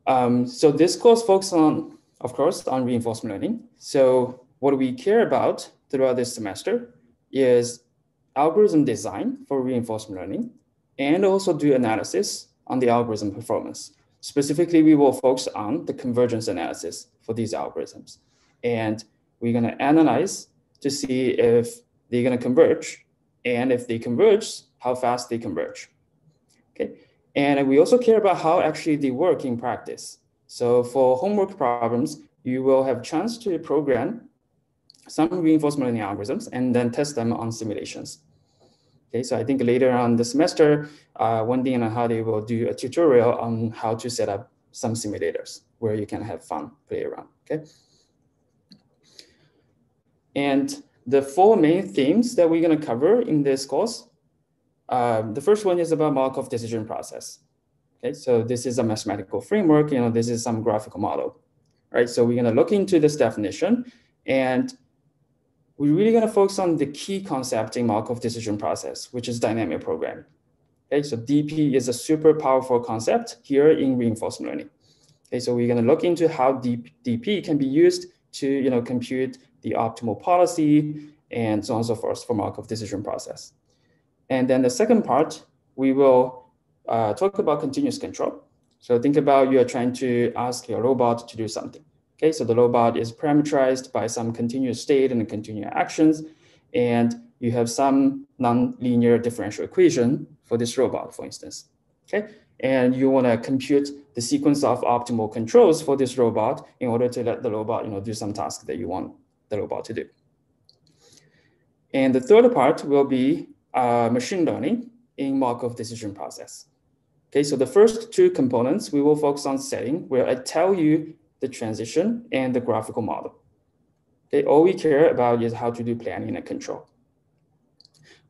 So this course focuses on, of course, on reinforcement learning. So what we care about throughout this semester is algorithm design for reinforcement learning, and also do analysis on the algorithm performance. Specifically, we will focus on the convergence analysis for these algorithms. And we're going to analyze to see if they're going to converge, and if they converge, how fast they converge. Okay. And we also care about how actually they work in practice. So for homework problems, you will have a chance to program some reinforcement learning algorithms and then test them on simulations. Okay, so I think later on the semester, Wendy and Hadi will do a tutorial on how to set up some simulators where you can have fun, play around, okay? And the 4 main themes that we're gonna cover in this course, the first one is about Markov decision process. Okay, so this is a mathematical framework, this is some graphical model, right? So we're gonna look into this definition, and we're really gonna focus on the key concept in Markov decision process, which is dynamic programming. Okay, so DP is a super powerful concept here in reinforcement learning. Okay, so we're gonna look into how DP can be used to compute the optimal policy and so on and so forth for Markov decision process. And then the second part, we will talk about continuous control. So think about you are trying to ask your robot to do something. Okay, so the robot is parameterized by some continuous state and continuous actions, and you have some non-linear differential equation for this robot, for instance. Okay, and you want to compute the sequence of optimal controls for this robot in order to let the robot do some task that you want the robot to do. And the third part will be machine learning in Markov decision process. Okay, so the first 2 components we will focus on setting, where I tell you the transition and the graphical model. Okay, all we care about is how to do planning and control.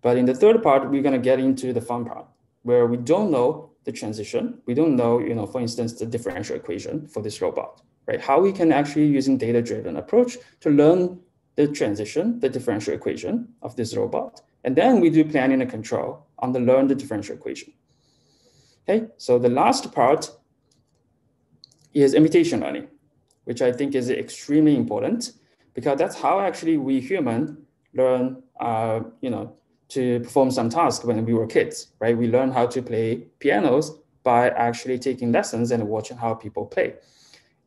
But in the third part, we're gonna get into the fun part, where we don't know the transition. We don't know, for instance, the differential equation for this robot, right? How we can actually, using data-driven approach, to learn the transition, the differential equation of this robot. And then we do planning and control on the learn the differential equation. Okay, so the last part is imitation learning, which I think is extremely important, because that's how actually we human learn, to perform some tasks when we were kids, right? We learn how to play pianos by actually taking lessons and watching how people play.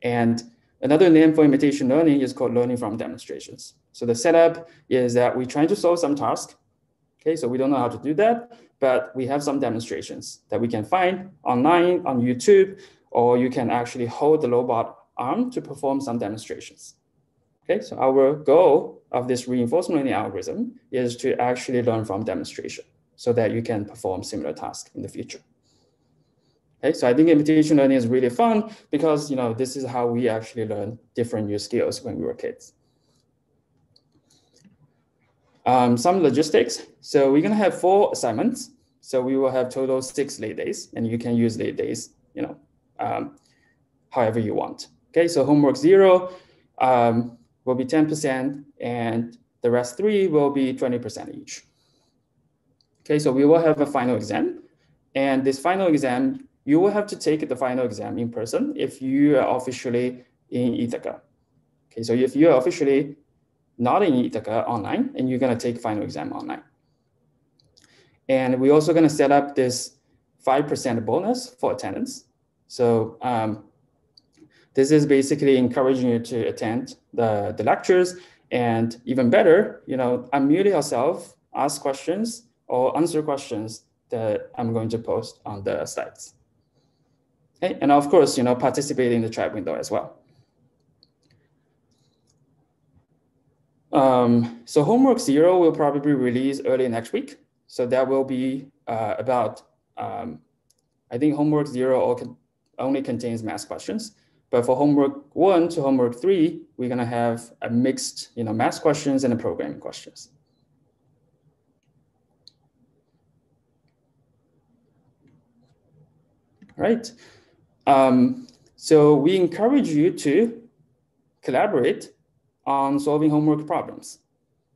And another name for imitation learning is called learning from demonstrations. So the setup is that we're trying to solve some task. Okay, so we don't know how to do that, but we have some demonstrations that we can find online on YouTube, or you can actually hold the robot arm to perform some demonstrations. Okay, so our goal of this reinforcement learning algorithm is to actually learn from demonstration so that you can perform similar tasks in the future. Okay, so I think imitation learning is really fun because this is how we actually learn different new skills when we were kids. Some logistics. So we're gonna have 4 assignments. So we will have total 6 late days, and you can use late days, however you want. Okay, so homework 0 will be 10%, and the rest 3 will be 20% each. Okay, so we will have a final exam, and this final exam, you will have to take the final exam in person if you are officially in Ithaca. Okay, so if you are officially not in Ithaca online, and you're gonna take final exam online. And we're also gonna set up this 5% bonus for attendance. So this is basically encouraging you to attend the lectures, and even better, unmute yourself, ask questions, or answer questions that I'm going to post on the slides. Okay, and of course, participate in the chat window as well. So homework 0 will probably release early next week. So that will be about, I think homework 0 only contains math questions. But for homework 1 to homework 3, we're gonna have a mixed, math questions and programming questions. All right. So we encourage you to collaborate on solving homework problems.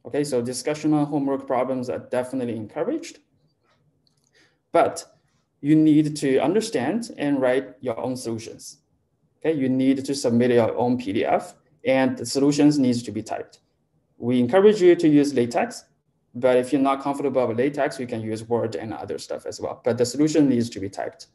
Okay, so discussion on homework problems are definitely encouraged, but you need to understand and write your own solutions. Okay, you need to submit your own PDF, and the solutions needs to be typed. We encourage you to use LaTeX, but if you're not comfortable with LaTeX, you can use Word and other stuff as well. But the solution needs to be typed.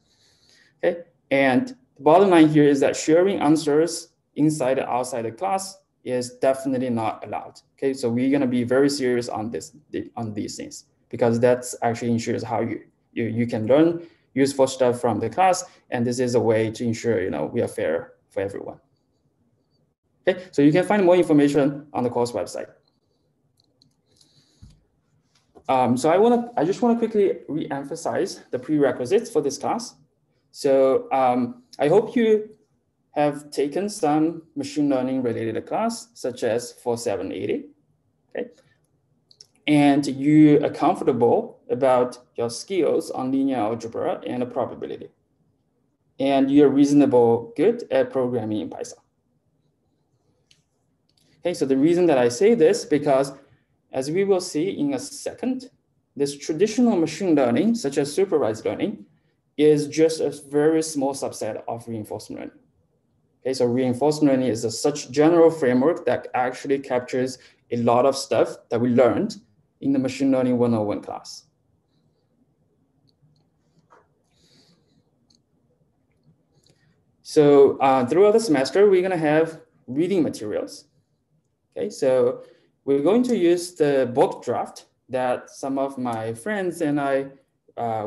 Okay, and the bottom line here is that sharing answers inside and outside the class is definitely not allowed. Okay, so we're gonna be very serious on these things, because that's actually ensures how you can learn useful stuff from the class, and this is a way to ensure we are fair for everyone. Okay, so you can find more information on the course website. So I just want to quickly re-emphasize the prerequisites for this class. So I hope you have taken some machine learning related class, such as 4780, okay? And you are comfortable about your skills on linear algebra and probability. And you're reasonable good at programming in Python. Okay, so the reason that I say this, because as we will see in a second, this traditional machine learning, such as supervised learning, is just a very small subset of reinforcement learning. Okay, so reinforcement learning is such general framework that actually captures a lot of stuff that we learned in the Machine Learning 101 class. So throughout the semester, we're gonna have reading materials. Okay, so we're going to use the book draft that some of my friends and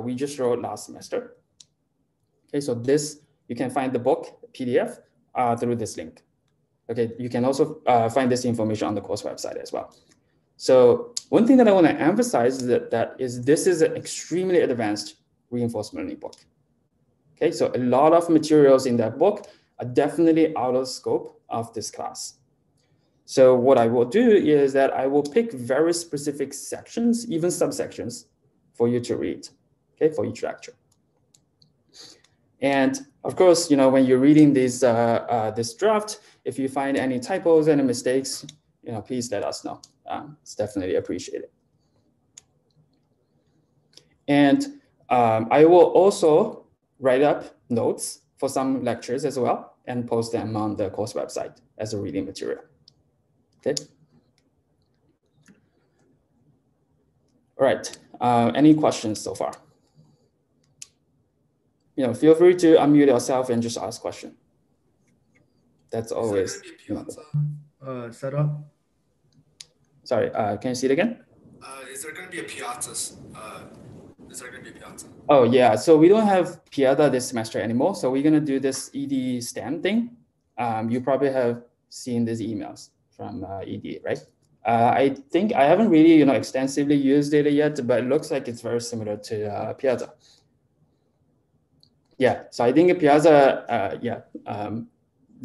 we just wrote last semester. Okay, so you can find the book PDF through this link. Okay, you can also find this information on the course website as well. So one thing that I want to emphasize is that this is an extremely advanced reinforcement learning book. Okay, so a lot of materials in that book are definitely out of scope of this class. So what I will do is that I will pick very specific sections, even subsections, for you to read, okay, for each lecture. And of course, when you're reading this draft, if you find any typos, any mistakes, please let us know. It's definitely appreciated. And I will also write up notes for some lectures as well and post them on the course website as a reading material. Okay. All right. Any questions so far? Feel free to unmute yourself and just ask question. That's always. Setup? Sorry, can you see it again? Is there going to be a Piazza? Oh yeah, so we don't have Piazza this semester anymore. So we're gonna do this ED STEM thing. You probably have seen these emails from ED, right? I think I haven't really extensively used it yet, but it looks like it's very similar to Piazza. Yeah, so I think Piazza,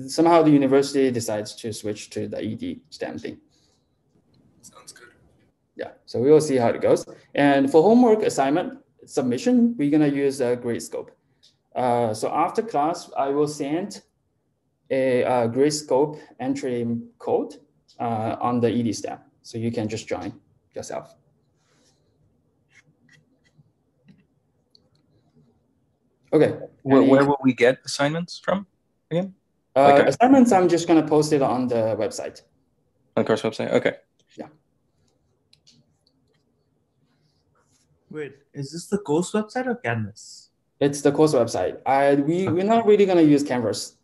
somehow the university decides to switch to the ED STEM thing. Sounds good. Yeah, so we will see how it goes. And for homework assignment submission, we're gonna use a Gradescope. So after class, I will send a Gradescope entry code on the ED STEM, so you can just join yourself. Okay. Where will we get assignments from again? Assignments, I'm just gonna post it on the website. On the course website, okay. Yeah. Wait, is this the course website or Canvas? It's the course website. We're not really gonna use Canvas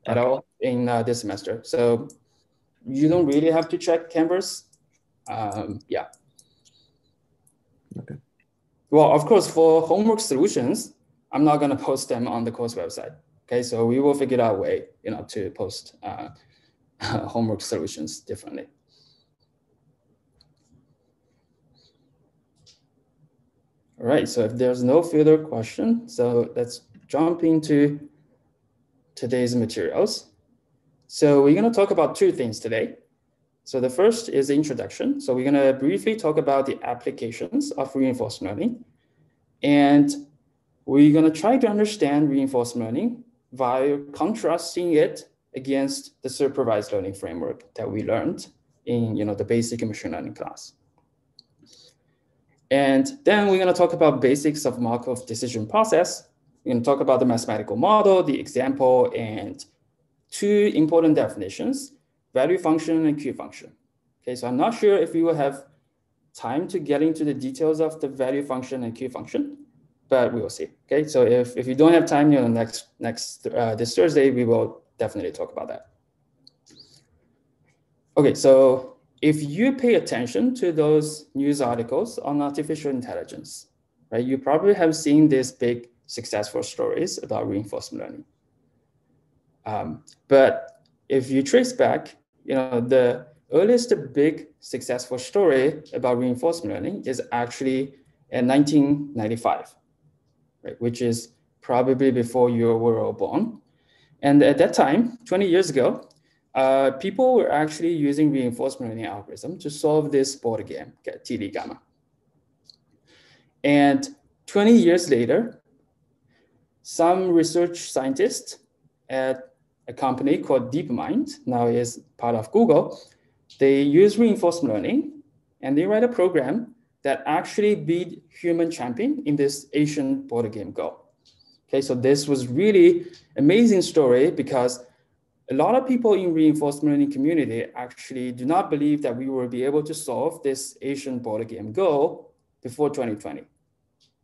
at all in this semester. So you don't really have to check Canvas. Yeah. Okay. Well, of course, for homework solutions, I'm not gonna post them on the course website. Okay, so we will figure out a way, to post homework solutions differently. All right, so if there's no further question, so let's jump into today's materials. So we're gonna talk about two things today. So the first is the introduction. So we're gonna briefly talk about the applications of reinforcement learning. And we're gonna try to understand reinforcement learning by contrasting it against the supervised learning framework that we learned in the basic machine learning class. And then we're gonna talk about basics of Markov decision process. We're gonna talk about the mathematical model, the example, and two important definitions, value function and Q function. Okay, so I'm not sure if we will have time to get into the details of the value function and Q function, but we will see. Okay, so if you don't have time, this Thursday, we will definitely talk about that. Okay, so if you pay attention to those news articles on artificial intelligence, right, you probably have seen these big successful stories about reinforcement learning. But if you trace back, the earliest big successful story about reinforcement learning is actually in 1995, right, which is probably before you were all born. And at that time, 20 years ago, people were actually using reinforcement learning algorithm to solve this board game, TD Gamma. And 20 years later, some research scientists at a company called DeepMind, now is part of Google, they use reinforcement learning and they write a program that actually beat human champion in this Asian board game Go. Okay, so this was really amazing story because a lot of people in reinforcement learning community actually do not believe that we will be able to solve this Asian board game Go before 2020.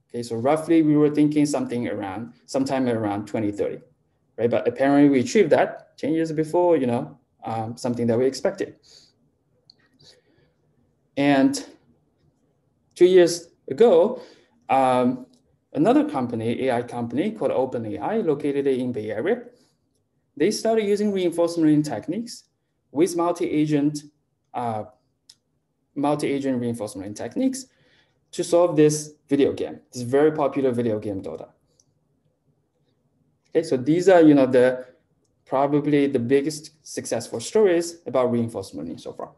Okay, so roughly we were thinking sometime around 2030, right? But apparently we achieved that 10 years before, something that we expected. And 2 years ago, another company, AI company called OpenAI, located in Bay Area, they started using reinforcement learning techniques with multi-agent reinforcement learning techniques to solve this video game, this very popular video game Dota. Okay, so these are probably the biggest successful stories about reinforcement learning so far.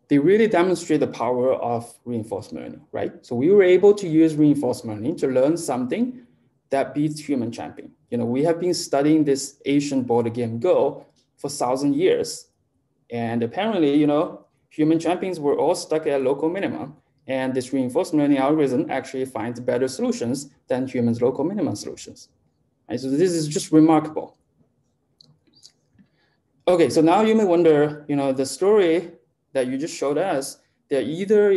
They really demonstrate the power of reinforcement learning, right? So we were able to use reinforcement learning to learn something that beats human champion. We have been studying this Asian board game Go for 1,000 years. And apparently, human champions were all stuck at local minimum. And this reinforcement learning algorithm actually finds better solutions than humans' local minimum solutions. Right? So this is just remarkable. Okay, so now you may wonder, the story that you just showed us, they're either,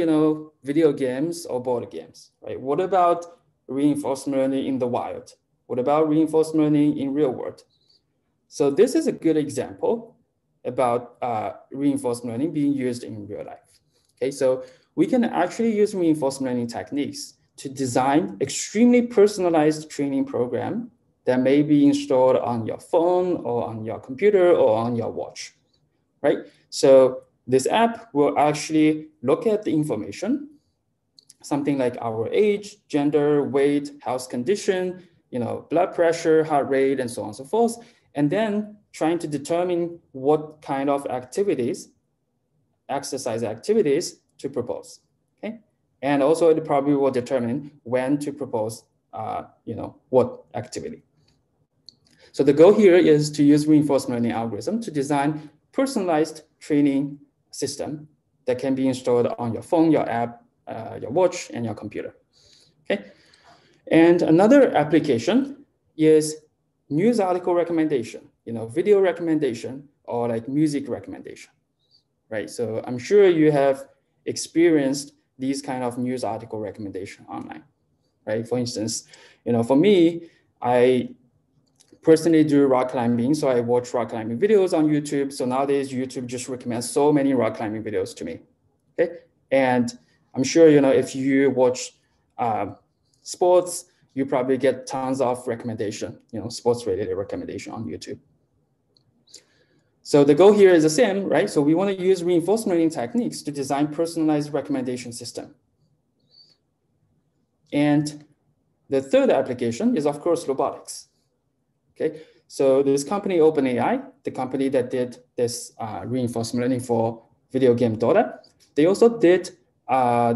video games or board games, right? What about reinforcement learning in the wild? What about reinforcement learning in real world? So this is a good example about reinforcement learning being used in real life. Okay, so we can actually use reinforcement learning techniques to design extremely personalized training program that may be installed on your phone or on your computer or on your watch, right? So this app will actually look at the information, something like our age, gender, weight, health condition, blood pressure, heart rate, and so on and so forth, and then trying to determine what kind of exercise activities to propose, okay? And also it probably will determine when to propose, what activity. So the goal here is to use reinforcement learning algorithm to design personalized training system that can be installed on your phone, your app, your watch, and your computer, okay? And another application is news article recommendation, video recommendation, or like music recommendation, right? So I'm sure you have experienced these kind of news article recommendation online, right? For instance, for me, I personally do rock climbing, so I watch rock climbing videos on YouTube. So nowadays, YouTube just recommends so many rock climbing videos to me, okay? And I'm sure, if you watch sports, you probably get tons of recommendation, sports-related recommendation on YouTube. So the goal here is the same, right? So we want to use reinforcement learning techniques to design personalized recommendation system. And the third application is, of course, robotics. Okay, so this company, OpenAI, the company that did this reinforcement learning for video game Dota, they also did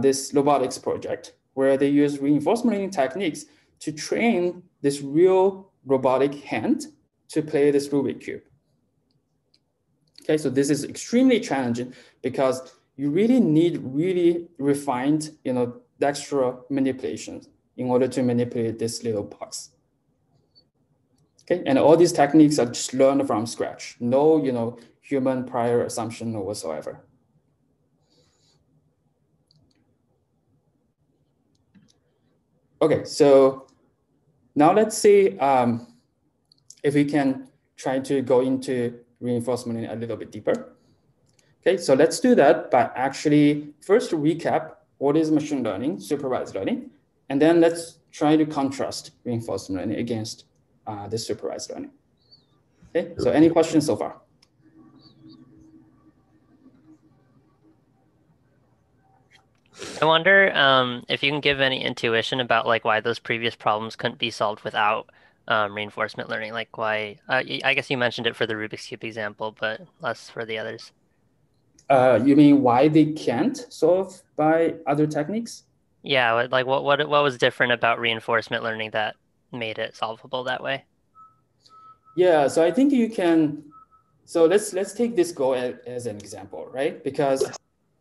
this robotics project where they use reinforcement learning techniques to train this real robotic hand to play this Rubik cube. Okay, so this is extremely challenging because you really need really refined, dexterous manipulations in order to manipulate this little box. Okay, and all these techniques are just learned from scratch. No, human prior assumption whatsoever. Okay, so now let's see if we can try to go into reinforcement learning a little bit deeper. Okay, so let's do that by actually first recap what is machine learning, supervised learning, and then let's try to contrast reinforcement learning against the supervised learning. Okay, so any questions so far? I wonder if you can give any intuition about like why those previous problems couldn't be solved without reinforcement learning. Like why? I guess you mentioned it for the Rubik's Cube example, but less for the others. You mean why they can't solve by other techniques? Yeah, like what was different about reinforcement learning that made it solvable that way? Yeah, so I think you can. So let's take this Go as an example, right? Because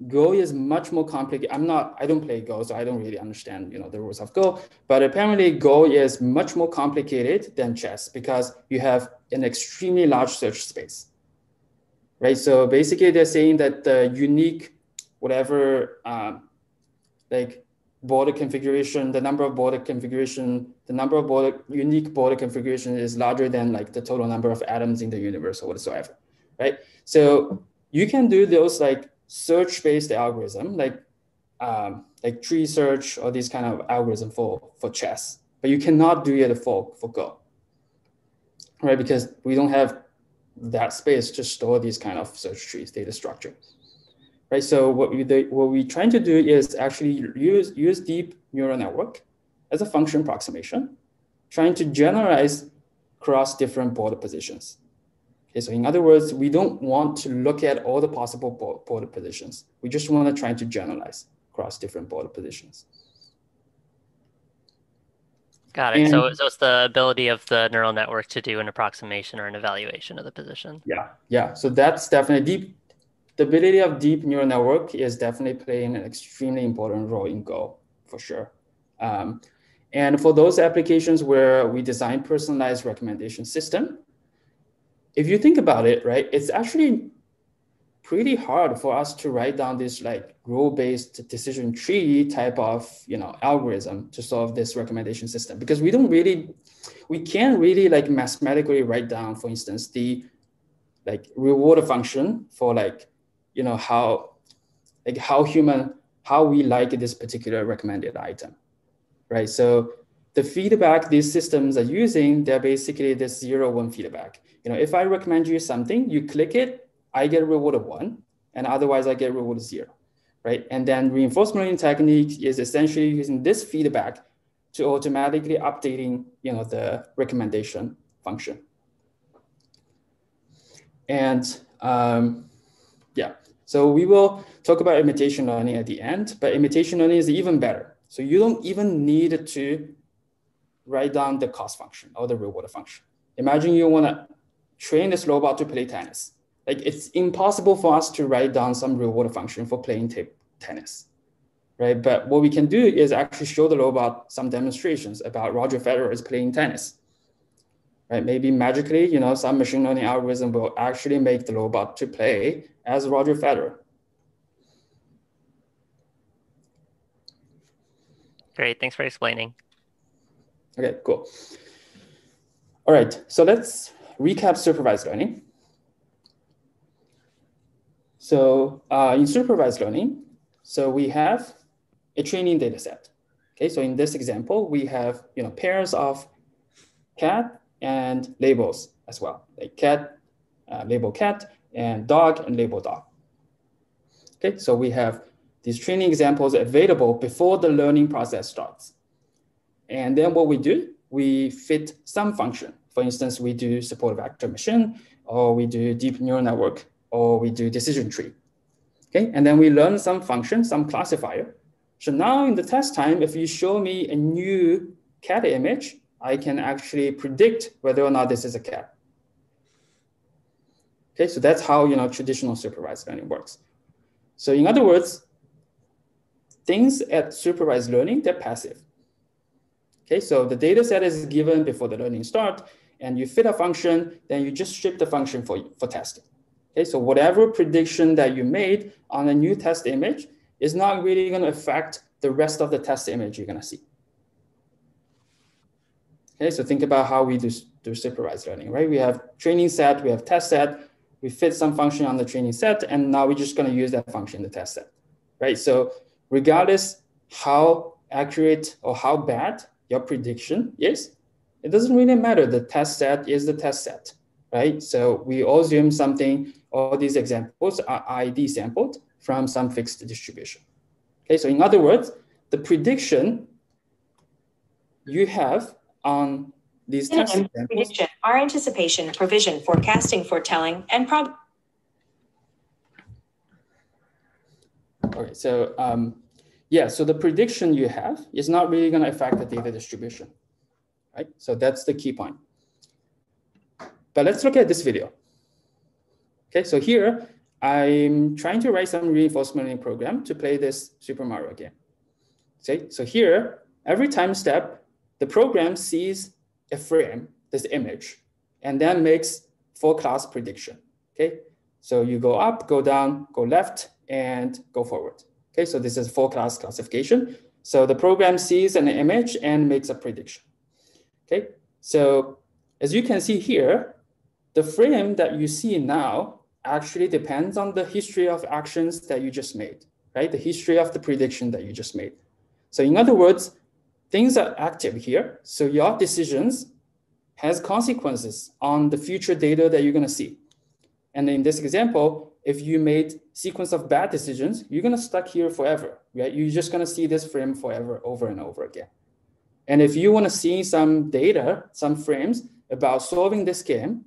Go is much more complicated. I don't play Go, so I don't really understand, the rules of Go. But apparently, Go is much more complicated than chess because you have an extremely large search space, right? So basically, they're saying that the unique, whatever, like border configuration, the number of unique border configuration is larger than like the total number of atoms in the universe or whatsoever, right? So you can do those like search-based algorithm, like tree search or these kind of algorithm for chess, but you cannot do it for Go, right? Because we don't have that space to store these kind of search trees data structure. Right, so what we're trying to do is actually use deep neural network as a function approximation, trying to generalize across different border positions. Okay, so in other words, we don't want to look at all the possible border positions. We just want to try to generalize across different border positions. Got it. So it's the ability of the neural network to do an approximation or an evaluation of the position. Yeah. So that's definitely the ability of deep neural network is definitely playing an extremely important role in Go, for sure. And for those applications where we design personalized recommendation system, if you think about it, right, it's actually pretty hard for us to write down this like rule-based decision tree type of algorithm to solve this recommendation system, because we can't really like mathematically write down, for instance, the like reward function for like how we like this particular recommended item, right? So the feedback these systems are using, they're basically this 0-1 feedback. If I recommend you something, you click it, I get a reward of 1, and otherwise I get reward of 0, right? And then reinforcement learning technique is essentially using this feedback to automatically updating the recommendation function. And yeah, so we will talk about imitation learning at the end, but imitation learning is even better. So you don't even need to write down the cost function or the reward function. Imagine you want to train this robot to play tennis. Like it's impossible for us to write down some reward function for playing tennis, right? But what we can do is actually show the robot some demonstrations about Roger Federer is playing tennis. Right? Maybe magically, some machine learning algorithm will actually make the robot to play as Roger Federer. Great, thanks for explaining. Okay, cool. All right, so let's recap supervised learning. So in supervised learning, so we have a training data set. Okay, so in this example, we have pairs of cat and labels as well, like cat, label cat, and dog and label dog. Okay, so we have these training examples available before the learning process starts. And then what we do, we fit some function. For instance, we do support vector machine, or we do deep neural network, or we do decision tree. Okay, and then we learn some function, some classifier. So now in the test time, if you show me a new cat image, I can actually predict whether or not this is a cat. Okay, so that's how traditional supervised learning works. So in other words, things at supervised learning, they're passive. Okay, so the data set is given before the learning start, and you fit a function, then you just strip the function for testing. Okay, so whatever prediction that you made on a new test image is not really going to affect the rest of the test image you're going to see. Okay, so think about how we do supervised learning, right? We have training set, we have test set, we fit some function on the training set, and now we're just going to use that function in the test set, right? So regardless how accurate or how bad your prediction is, it doesn't really matter. The test set is the test set, right? So we all assume something, all these examples are ID sampled from some fixed distribution. Okay, so in other words, the prediction you have on these test examples. Prediction are anticipation, provision, forecasting, foretelling, and Okay, so yeah, so the prediction you have is not really going to affect the data distribution, right? So that's the key point. But let's look at this video. Okay, so here I'm trying to write some reinforcement learning program to play this Super Mario game. Okay, so here every time step, the program sees a frame, this image, and then makes full class prediction. Okay, so you go up, go down, go left, and go forward. Okay, so this is full class classification. So the program sees an image and makes a prediction. Okay, so as you can see here, the frame that you see now actually depends on the history of actions that you just made, right? The history of the prediction that you just made. So in other words, things are active here. So your decisions has consequences on the future data that you're going to see. And in this example, if you made sequence of bad decisions, you're going to stuck here forever, right? You're just going to see this frame forever, over and over again. And if you want to see some data, some frames about solving this game,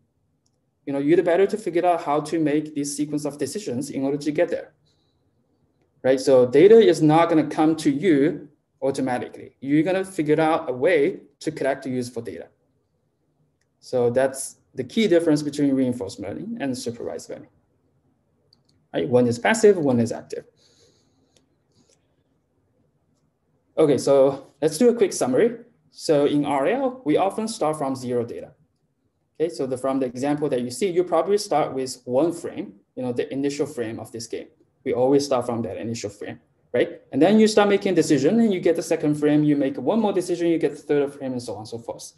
you'd better to figure out how to make this sequence of decisions in order to get there, right? So data is not going to come to you automatically. You're going to figure out a way to collect useful data. So that's the key difference between reinforcement learning and supervised learning. Right? One is passive, one is active. Okay, so let's do a quick summary. So in RL, we often start from zero data. Okay, so from the example that you see, you probably start with one frame, the initial frame of this game. We always start from that initial frame, right? And then you start making a decision and you get the second frame, you make one more decision, you get the third frame, and so on and so forth.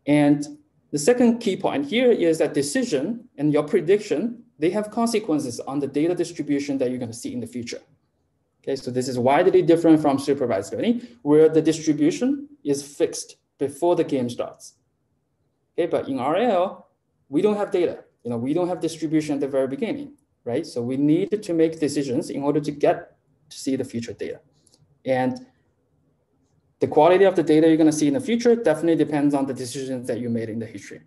And the second key point here is that decision and your prediction, they have consequences on the data distribution that you're going to see in the future. Okay, so this is widely different from supervised learning, where the distribution is fixed before the game starts. Okay, but in RL, we don't have data. We don't have distribution at the very beginning, right? So we need to make decisions in order to get to see the future data. And the quality of the data you're going to see in the future definitely depends on the decisions that you made in the history.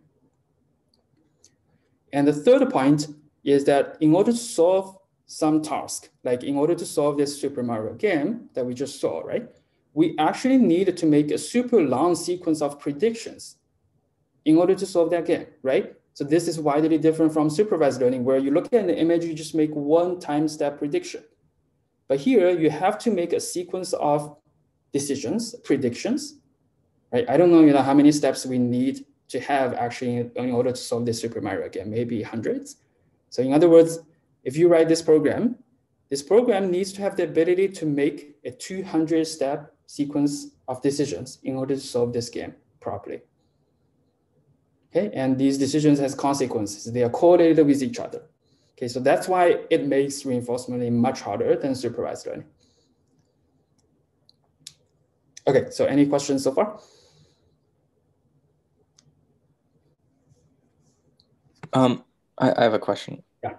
And the third point is that in order to solve some task, like in order to solve this Super Mario game that we just saw, right? We actually need to make a super long sequence of predictions in order to solve that game, right? So this is widely different from supervised learning, where you look at the image, you just make one time step prediction. But here you have to make a sequence of decisions, predictions, right? I don't know, how many steps we need to have actually in order to solve this Super Mario game, maybe hundreds. So in other words, if you write this program needs to have the ability to make a 200-step sequence of decisions in order to solve this game properly. Okay, and these decisions has consequences. They are correlated with each other. Okay, so that's why it makes reinforcement learning much harder than supervised learning. Okay, so any questions so far? I have a question. Yeah.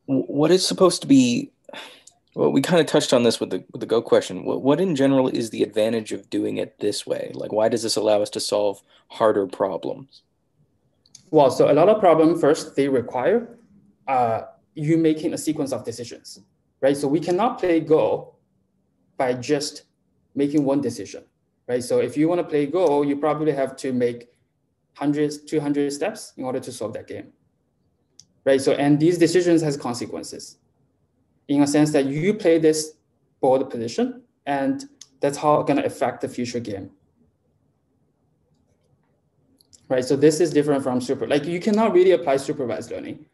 What is supposed to be? Well, we kind of touched on this with the Go question. What in general is the advantage of doing it this way? Like, why does this allow us to solve harder problems? Well, so a lot of problems, first, they require you making a sequence of decisions, right? So we cannot play Go by just making one decision, right? So if you want to play Go, you probably have to make 200 steps in order to solve that game, right? So, and these decisions has consequences in a sense that you play this board position, and that's how it's going to affect the future game. right? So this is different from like you cannot really apply supervised learning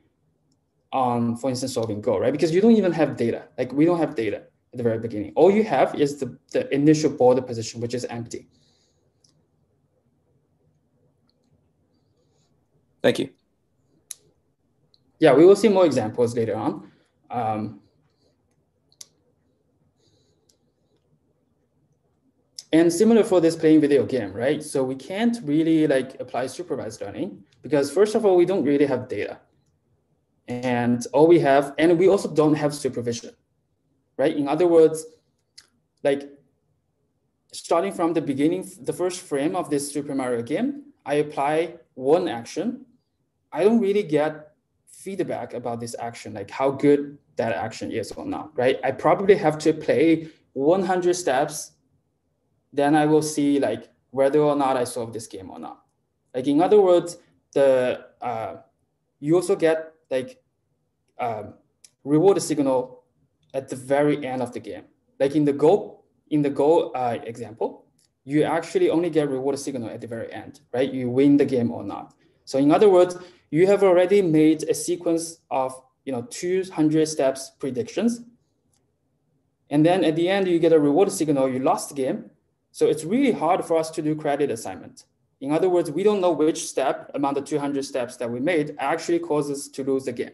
on, for instance, solving Go, right? Because you don't even have data. Like we don't have data at the very beginning. All you have is the initial border position, which is empty. Thank you. Yeah, we will see more examples later on. And similar for this playing video game, right? So we can't really like apply supervised learning because first of all, we don't really have data. And all we have, and we also don't have supervision, right? In other words, like starting from the beginning, the first frame of this Super Mario game, I apply one action. I don't really get feedback about this action, like how good that action is or not, right? I probably have to play 100 steps. Then I will see like whether or not I solve this game or not. Like in other words, you also get like reward signal at the very end of the game. Like in the Go example, you actually only get reward signal at the very end, right? You win the game or not. So in other words, you have already made a sequence of 200 steps predictions. And then at the end, you get a reward signal, you lost the game. So it's really hard for us to do credit assignment. In other words, we don't know which step among the 200 steps that we made actually causes to lose the game.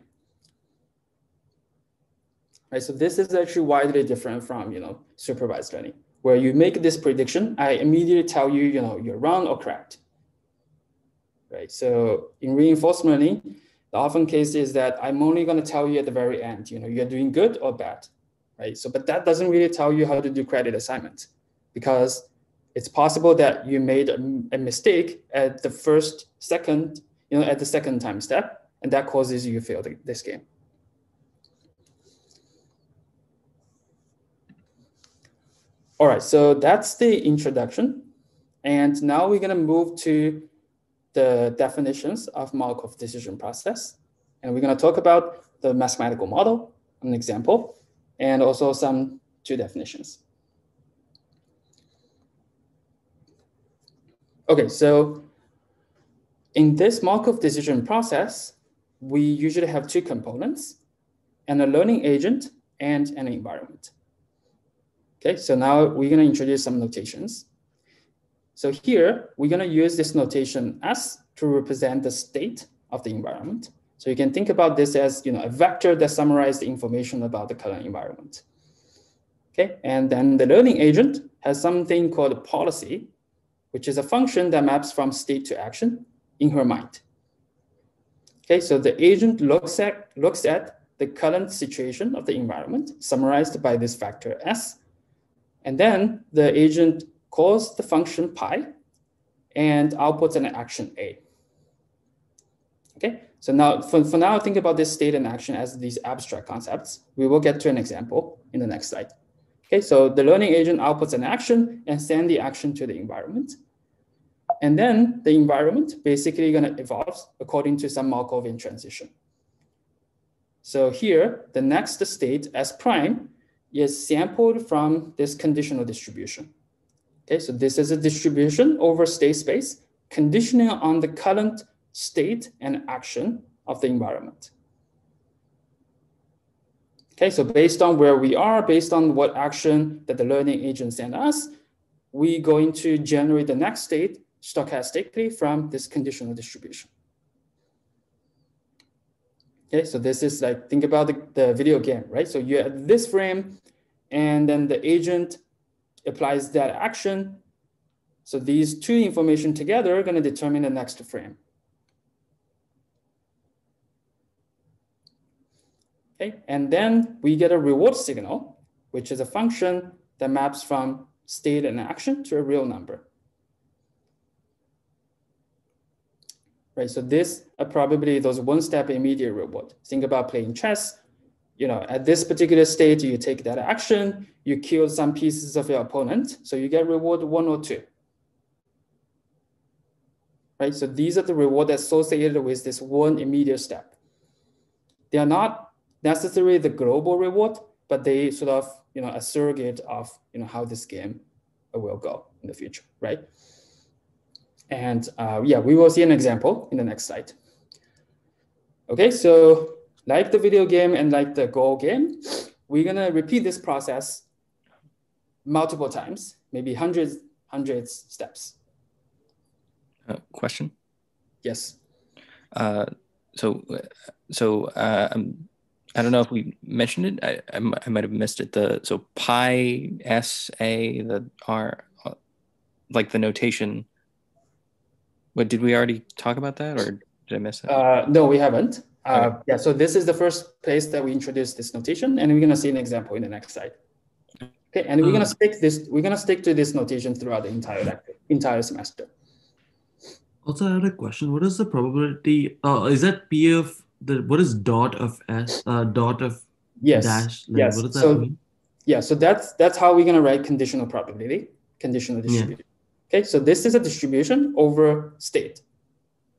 Right, so this is actually widely different from supervised learning, where you make this prediction, I immediately tell you, you're wrong or correct. Right, so in reinforcement learning, the often case is that I'm only going to tell you at the very end, you're doing good or bad, right? So, but that doesn't really tell you how to do credit assignment, because it's possible that you made a mistake at the second time step, and that causes you to fail this game. All right, so that's the introduction. And now we're gonna move to the definitions of Markov decision process. And we're gonna talk about the mathematical model, an example, and also some two definitions. Okay, so in this Markov decision process, we usually have two components, and a learning agent and an environment. Okay, so now we're gonna introduce some notations. So here, we're gonna use this notation S to represent the state of the environment. So you can think about this as a vector that summarizes the information about the current environment. Okay, and then the learning agent has something called a policy, which is a function that maps from state to action in her mind. Okay, so the agent looks at the current situation of the environment, summarized by this vector S, and then the agent calls the function pi and outputs an action A. Okay, so now for now, think about this state and action as these abstract concepts. We will get to an example in the next slide. Okay, so the learning agent outputs an action and sends the action to the environment. And then the environment basically gonna evolve according to some Markovian transition. So here, the next state S prime is sampled from this conditional distribution. Okay, so this is a distribution over state space, conditioning on the current state and action of the environment. Okay, so based on where we are, based on what action that the learning agent sent us, we're going to generate the next state stochastically from this conditional distribution. Okay, so this is like, think about the video game, right? So you have this frame, and then the agent applies that action. So these two information together are going to determine the next frame. Okay, and then we get a reward signal, which is a function that maps from state and action to a real number. Right, so this probably those one-step immediate reward. Think about playing chess. At this particular state, you take that action, you kill some pieces of your opponent, so you get reward 1 or 2. Right, so these are the reward associated with this one immediate step. They are not necessarily the global reward, but they sort of, a surrogate of, how this game will go in the future, right? And yeah, we will see an example in the next slide. Okay, so like the video game and like the Go game, we're gonna repeat this process multiple times, maybe hundreds steps. Question? Yes. So I don't know if we mentioned it. I might have missed it. So pi SA, the R, like the notation. What, did we already talk about that, or did I miss that? No, we haven't. Okay. Yeah, so this is the first place that we introduced this notation, and we're gonna see an example in the next slide. Okay, and we're gonna stick to this notation throughout the entire semester. Also, I had a question. What is the probability? Is that P of what is dot of S? Dot of Yes. dash? Like, Yes. what does that mean? Yeah, so that's how we're gonna write conditional probability, conditional distribution. Yeah. Okay, so this is a distribution over state.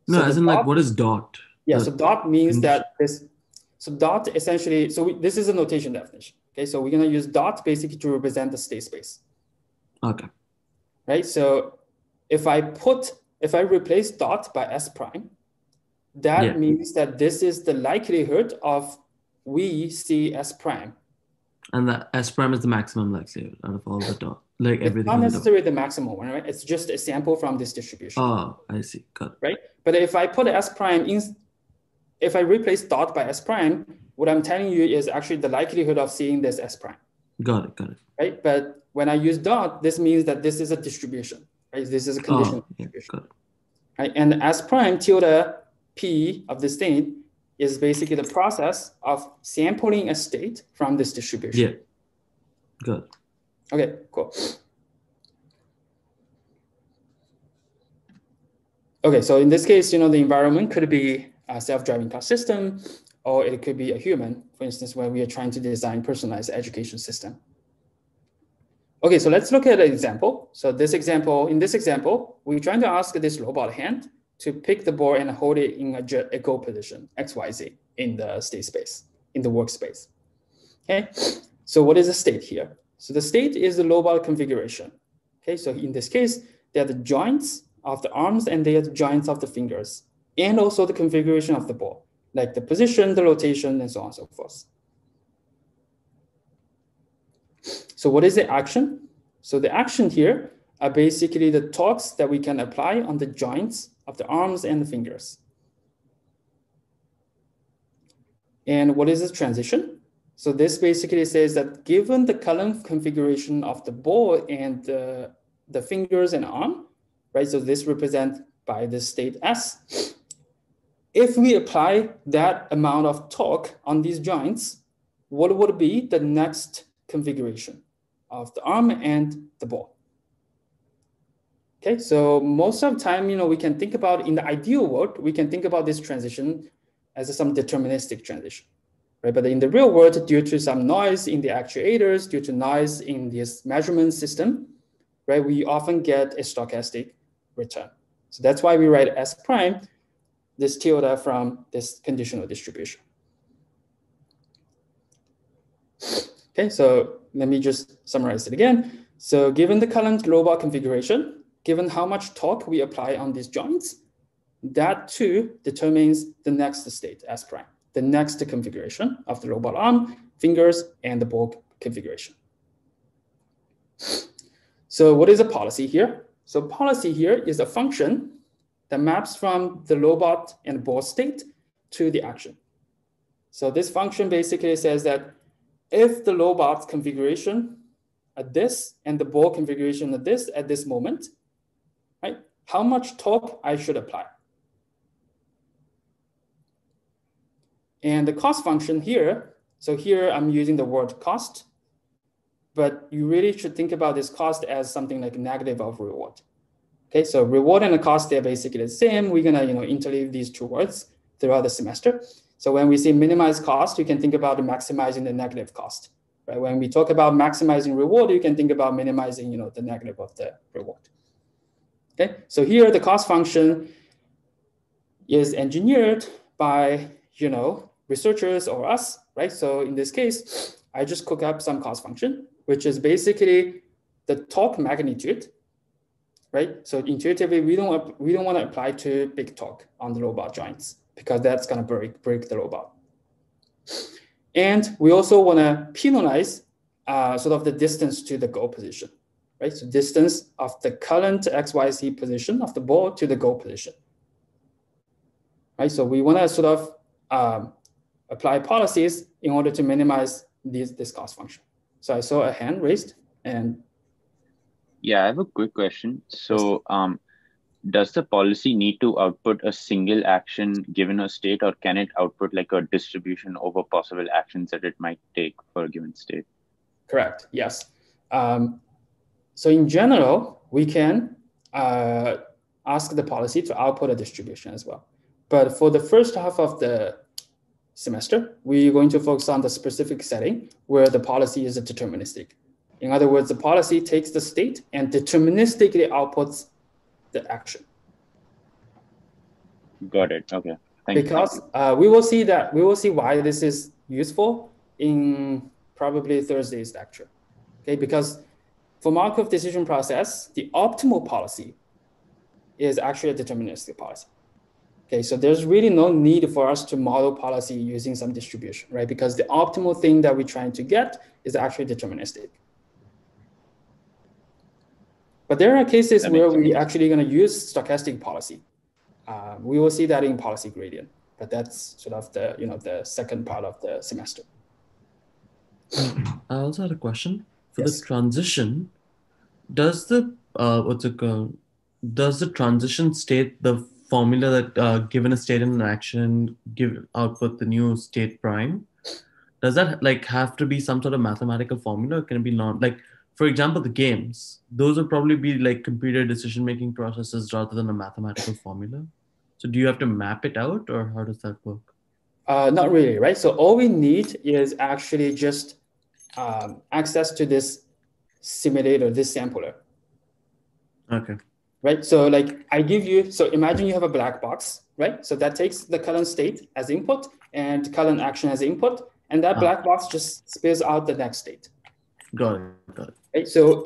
No, so as in like, what is dot? Yeah, so dot means that this. So dot essentially. So this is a notation definition. Okay, so we're gonna use dot basically to represent the state space. Okay. Right. So if I replace dot by S prime, that means that this is the likelihood of we see S prime. And the S prime is the maximum likelihood out of all the dot, like everything. It's not necessarily the maximum one, right? It's just a sample from this distribution. Oh, I see. Got it. Right. But if I put S prime in, if I replace dot by S prime, what I'm telling you is actually the likelihood of seeing this S prime. Got it. Got it. Right. But when I use dot, this means that this is a distribution. Right. This is a conditional distribution. Got it. Right. And S prime tilde P of the state is basically the process of sampling a state from this distribution. Yeah. Good. Okay, cool. Okay, so in this case, the environment could be a self-driving car system, or it could be a human, for instance, when we are trying to design personalized education system. Okay, so let's look at an example. So in this example, we're trying to ask this robot hand to pick the ball and hold it in a goal position, XYZ, in the state space, in the workspace. Okay, so what is the state here? So the state is the robot configuration. Okay, so in this case, they are the joints of the arms and they are the joints of the fingers, and also the configuration of the ball, like the position, the rotation, and so on and so forth. So what is the action? So the action here are basically the torques that we can apply on the joints of the arms and the fingers. And what is the transition? So this basically says that given the current configuration of the ball and the fingers and arm, right? So this represents by the state S. If we apply that amount of torque on these joints, what would be the next configuration of the arm and the ball? Okay, so most of the time, we can think about, in the ideal world, we can think about this transition as some deterministic transition, right? But in the real world, due to some noise in the actuators, due to noise in this measurement system, right, we often get a stochastic return. So that's why we write S prime, this tilde from this conditional distribution. Okay, so let me just summarize it again. So given the current robot configuration, given how much torque we apply on these joints, that too determines the next state, S prime, the next configuration of the robot arm, fingers, and the ball configuration. So what is a policy here? So policy here is a function that maps from the robot and ball state to the action. So this function basically says that if the robot's configuration at this and the ball configuration at this moment, right, how much torque I should apply. And the cost function here, so here I'm using the word cost, but you really should think about this cost as something like negative of reward. Okay, so reward and the cost, they're basically the same. We're gonna interleave these two words throughout the semester. So when we say minimize cost, you can think about maximizing the negative cost, right? When we talk about maximizing reward, you can think about minimizing the negative of the reward. Okay, so here the cost function is engineered by researchers or us, right? So in this case, I just cook up some cost function, which is basically the torque magnitude, right? So intuitively, we don't want to apply too big torque on the robot joints because that's going to break the robot. And we also want to penalize sort of the distance to the goal position, right? So distance of the current XYZ position of the ball to the goal position, right? So we want to sort of apply policies in order to minimize this cost function. So I saw a hand raised, and yeah, I have a quick question. So does the policy need to output a single action given a state, or can it output like a distribution over possible actions that it might take for a given state? Correct, yes. So in general, we can ask the policy to output a distribution as well. But for the first half of the semester, we're going to focus on the specific setting where the policy is deterministic. In other words, the policy takes the state and deterministically outputs the action. Got it. Okay. Thank you. Because we will see why this is useful in probably Thursday's lecture. Okay, because for Markov decision process, the optimal policy is actually a deterministic policy. Okay, so there's really no need for us to model policy using some distribution, right? Because the optimal thing that we're trying to get is actually deterministic. But there are cases where we're actually going to use stochastic policy. We will see that in policy gradient, but that's sort of the the second part of the semester. I also had a question for Yes. the transition. Does the Does the transition state the formula that given a state in an action give output the new state prime? Does that like have to be some sort of mathematical formula? Or can it be non like? For example, the games, those would probably be like computer decision-making processes rather than a mathematical formula. So do you have to map it out, or how does that work? Not really, right? So all we need is actually just access to this simulator, this sampler. Okay. Right, so like I give you, so imagine you have a black box, right? So that takes the current state as input and current action as input, and that black box just spills out the next state. Got it. Got it. Right? So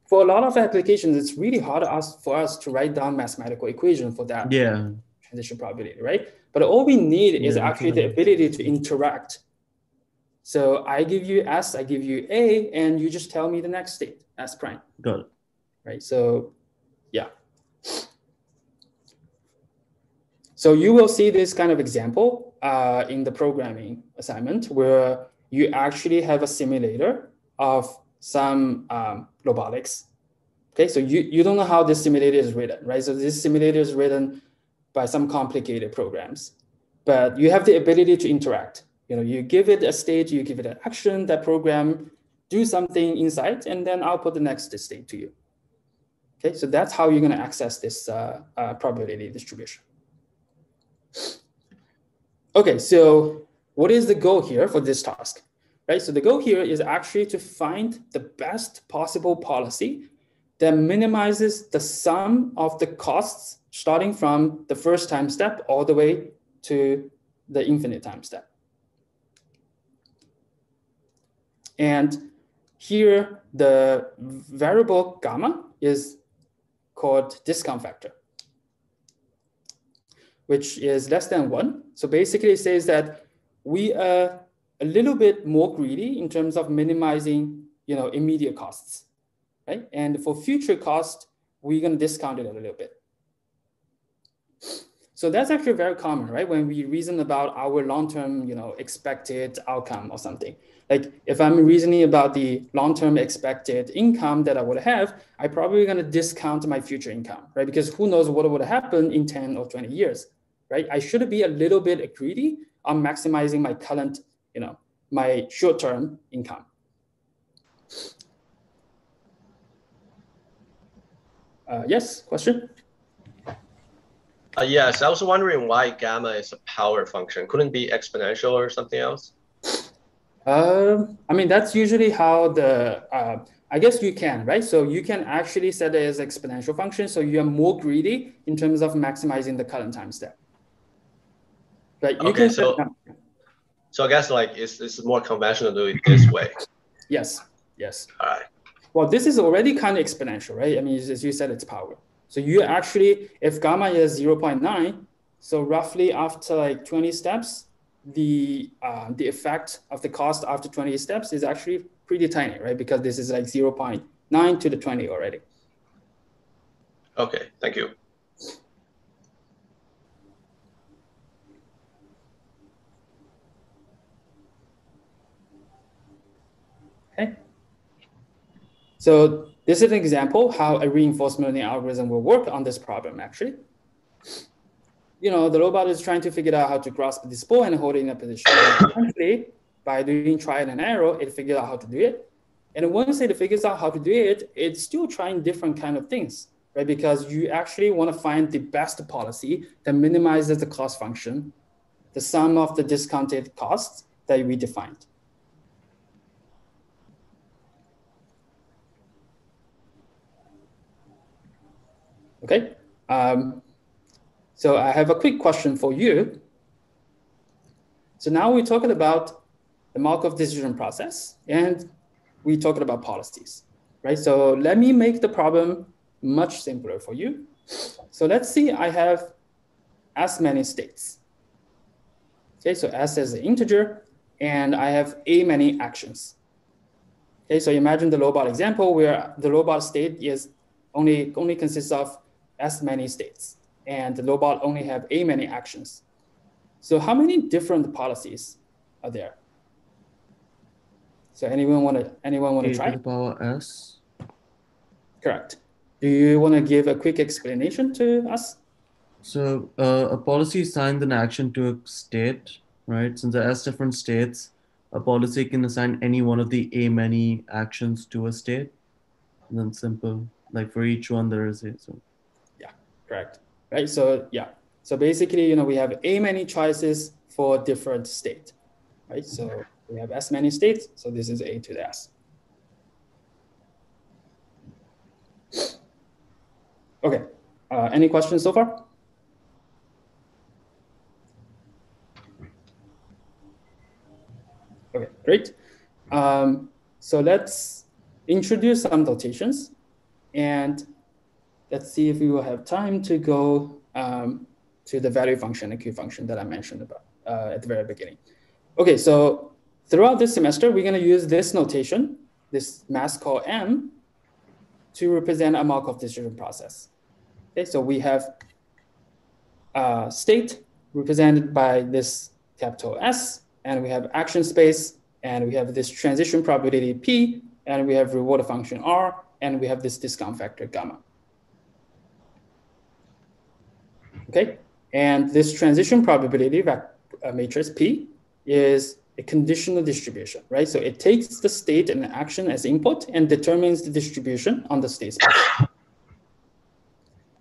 for a lot of applications, it's really hard for us to write down mathematical equation for that transition probability, right? But all we need is actually the ability to interact. So I give you S, I give you A, and you just tell me the next state, S prime. Got it. Right, so yeah. So you will see this kind of example in the programming assignment where you actually have a simulator of some robotics. Okay, so you don't know how this simulator is written, right? So this simulator is written by some complicated programs, but you have the ability to interact. You give it a state, you give it an action, that program do something inside, and then output the next state to you. Okay, so that's how you're going to access this probability distribution. Okay, so what is the goal here for this task? Right, so the goal here is actually to find the best possible policy that minimizes the sum of the costs starting from the first time step all the way to the infinite time step. And here, the variable gamma is called discount factor, which is less than 1. So basically it says that we are a little bit more greedy in terms of minimizing immediate costs, right? And for future costs, we're going to discount it a little bit. So that's actually very common, right? When we reason about our long-term expected outcome or something. Like if I'm reasoning about the long-term expected income that I would have, I'm probably going to discount my future income, right? Because who knows what would happen in 10 or 20 years, right? I should be a little bit greedy on maximizing my current, my short-term income. Yes, question? Yes, I was wondering why gamma is a power function. Couldn't it be exponential or something else? I mean, that's usually how the, I guess you can, right? So you can actually set it as exponential function. So you are more greedy in terms of maximizing the current time step. But you Okay, can so I guess like it's more conventional to do it this way. Yes, yes. All right. Well, this is already kind of exponential, right? I mean, as you said, it's power. So you actually, if gamma is 0.9, so roughly after like 20 steps, the effect of the cost after 20 steps is actually pretty tiny, right? Because this is like 0.9 to the 20 already. Okay, thank you. Okay. So this is an example how a reinforcement learning algorithm will work on this problem, actually. You know, the robot is trying to figure out how to grasp this ball and hold it in a position. Eventually, by doing trial and error, it figured out how to do it. And once it figures out how to do it, it's still trying different kind of things, right? Because you actually want to find the best policy that minimizes the cost function, the sum of the discounted costs that we defined. Okay. So I have a quick question for you. So now we're talking about the Markov decision process, and we're talking about policies, right? So let me make the problem much simpler for you. So let's see, I have as many states. Okay, so S is an integer, and I have a many actions. Okay, so imagine the robot example where the robot state is only consists of as many states, and the robot only have a many actions. So how many different policies are there? So anyone want to try? A to the power S. Correct. Do you want to give a quick explanation to us? So a policy assigns an action to a state, right? Since there are S different states, a policy can assign any one of the A many actions to a state. And then simple, like for each one there is a. So. Yeah, correct. Right. So yeah. So basically, you know, we have a many choices for different state, right? So we have as many states. So this is A to the S. Okay. Any questions so far? Okay, great. So let's introduce some notations, and let's see if we will have time to go to the value function and Q function that I mentioned about at the very beginning. Okay, so throughout this semester, we're going to use this notation, this mask called M, to represent a Markov decision process. Okay, so we have state represented by this capital S, and we have action space, and we have this transition probability P, and we have reward function R, and we have this discount factor gamma. Okay, and this transition probability matrix P is a conditional distribution, right? So it takes the state and the action as input and determines the distribution on the state space.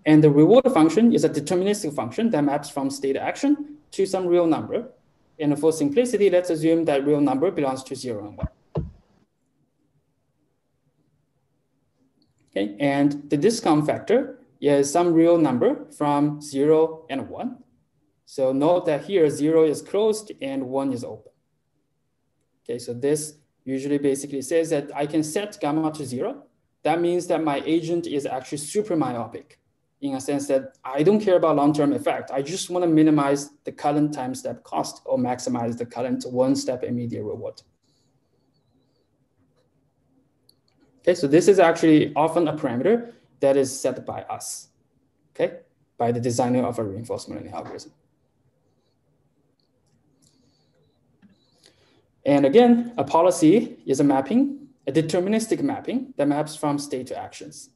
And the reward function is a deterministic function that maps from state action to some real number. And for simplicity, let's assume that real number belongs to 0 and 1. Okay, and the discount factor is some real number from 0 and 1. So note that here 0 is closed and 1 is open. Okay, so this usually basically says that I can set gamma to 0. That means that my agent is actually super myopic, in a sense that I don't care about long-term effect. I just want to minimize the current time step cost or maximize the current one-step immediate reward. Okay, so this is actually often a parameter that is set by us, okay, by the designer of a reinforcement learning algorithm. And again, a policy is a mapping, a deterministic mapping that maps from state to actions.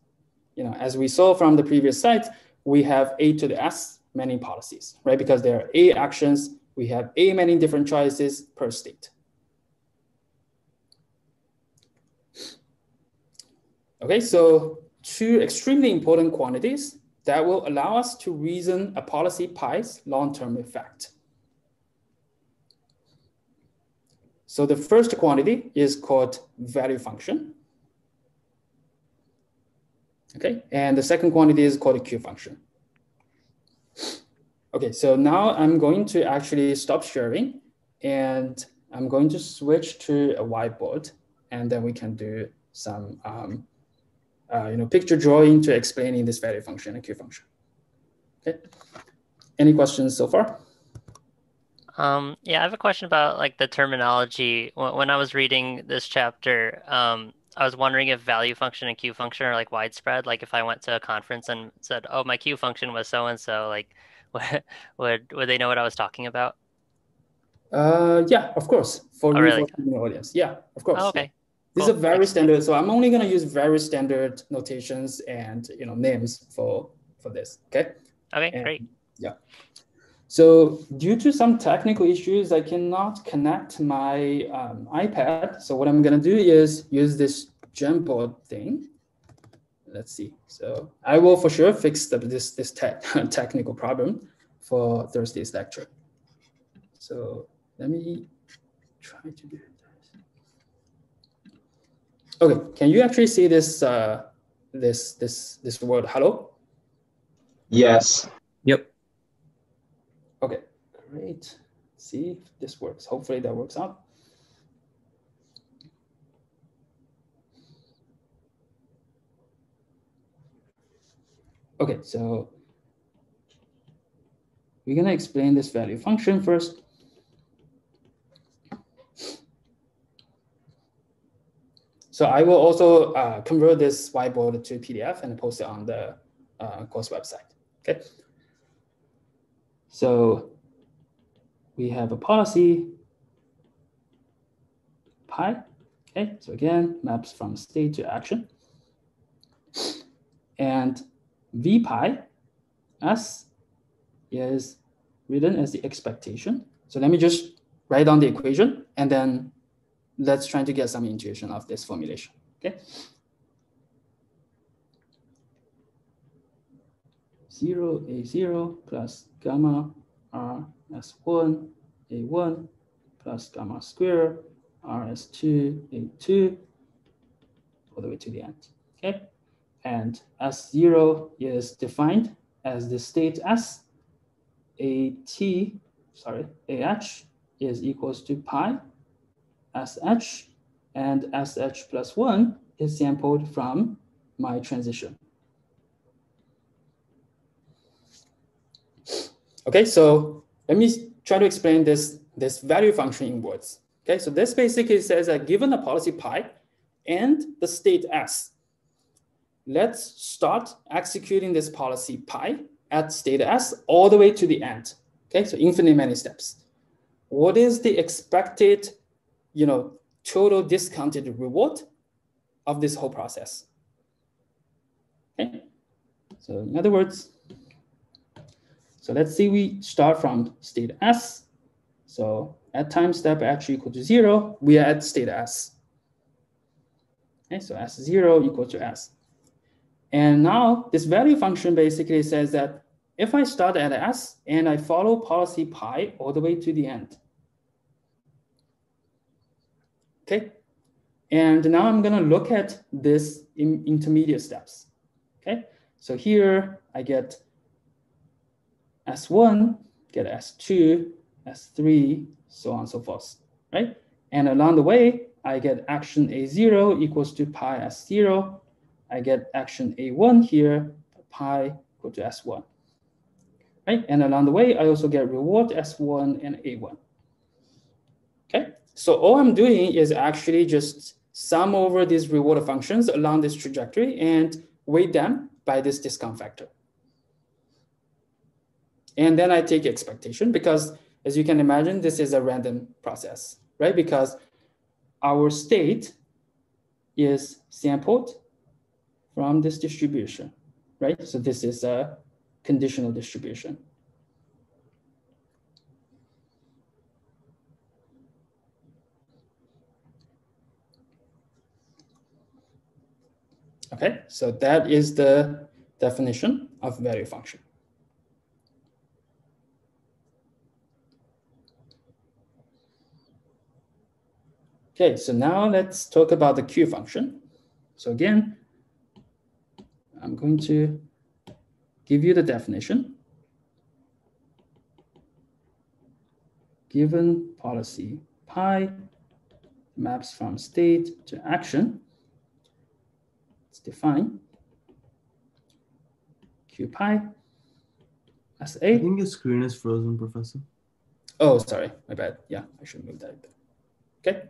You know, as we saw from the previous slides, we have A to the S many policies, right? Because there are A actions, we have A many different choices per state. Okay, so two extremely important quantities that will allow us to reason a policy pi's long-term effect. So the first quantity is called value function. Okay, and the second quantity is called a Q function. Okay, so now I'm going to actually stop sharing and I'm going to switch to a whiteboard and then we can do some picture drawing to explaining this value function and Q function. Okay. Any questions so far? Yeah, I have a question about like the terminology. When I was reading this chapter, I was wondering if value function and Q function are like widespread. Like if I went to a conference and said, "Oh, my Q function was so and so," like would they know what I was talking about? Yeah, of course. For Oh, really? reinforcement in the audience. Yeah, of course. Oh, okay. Yeah. These Cool. are very Thanks. standard. So I'm only going to use very standard notations and names for this. Okay. Okay, And, great. yeah. So due to some technical issues, I cannot connect my iPad. So what I'm going to do is use this Jamboard thing. Let's see. So I will for sure fix this technical problem for Thursday's lecture. So let me try to do this. Okay, can you actually see this this word hello? Yes. Yep. Okay, great. See if this works. Hopefully that works out. Okay, so we're gonna explain this value function first. So I will also convert this whiteboard to PDF and post it on the course website. Okay. So we have a policy pi. Okay. So again, maps from state to action. And v pi s is written as the expectation. So let me just write down the equation and then let's try to get some intuition of this formulation. Okay. 0 A0 plus gamma R S1 A1 plus gamma square R S2 A2 all the way to the end. Okay. And S0 is defined as the state S. AH is equals to pi SH, and SH plus 1 is sampled from my transition. Okay, so let me try to explain this value function in words. Okay, so this basically says that given the policy pi and the state S, let's start executing this policy pi at state S all the way to the end. Okay, so infinite many steps. What is the expected, total discounted reward of this whole process? Okay, so in other words, so let's say we start from state S. So at time step H equal to 0, we are at state S. Okay, so S0 equal to S. And now this value function basically says that if I start at S and I follow policy pi all the way to the end. Okay, and now I'm gonna look at this intermediate steps. Okay, so here I get S1, get S2, S3, so on and so forth, right? And along the way, I get action A0 equals to pi S0. I get action A1 here, pi equal to S1, right? And along the way, I also get reward S1 and A1. Okay, so all I'm doing is actually just sum over these reward functions along this trajectory and weight them by this discount factor. And then I take expectation because, as you can imagine, this is a random process, right? Because our state is sampled from this distribution, right? So this is a conditional distribution. Okay, so that is the definition of value function. Okay, so now let's talk about the Q function. So again, I'm going to give you the definition. Given policy pi maps from state to action, let's define Q pi as I A. think your screen is frozen, Professor. Oh, sorry, my bad. Yeah, I should move that. Okay.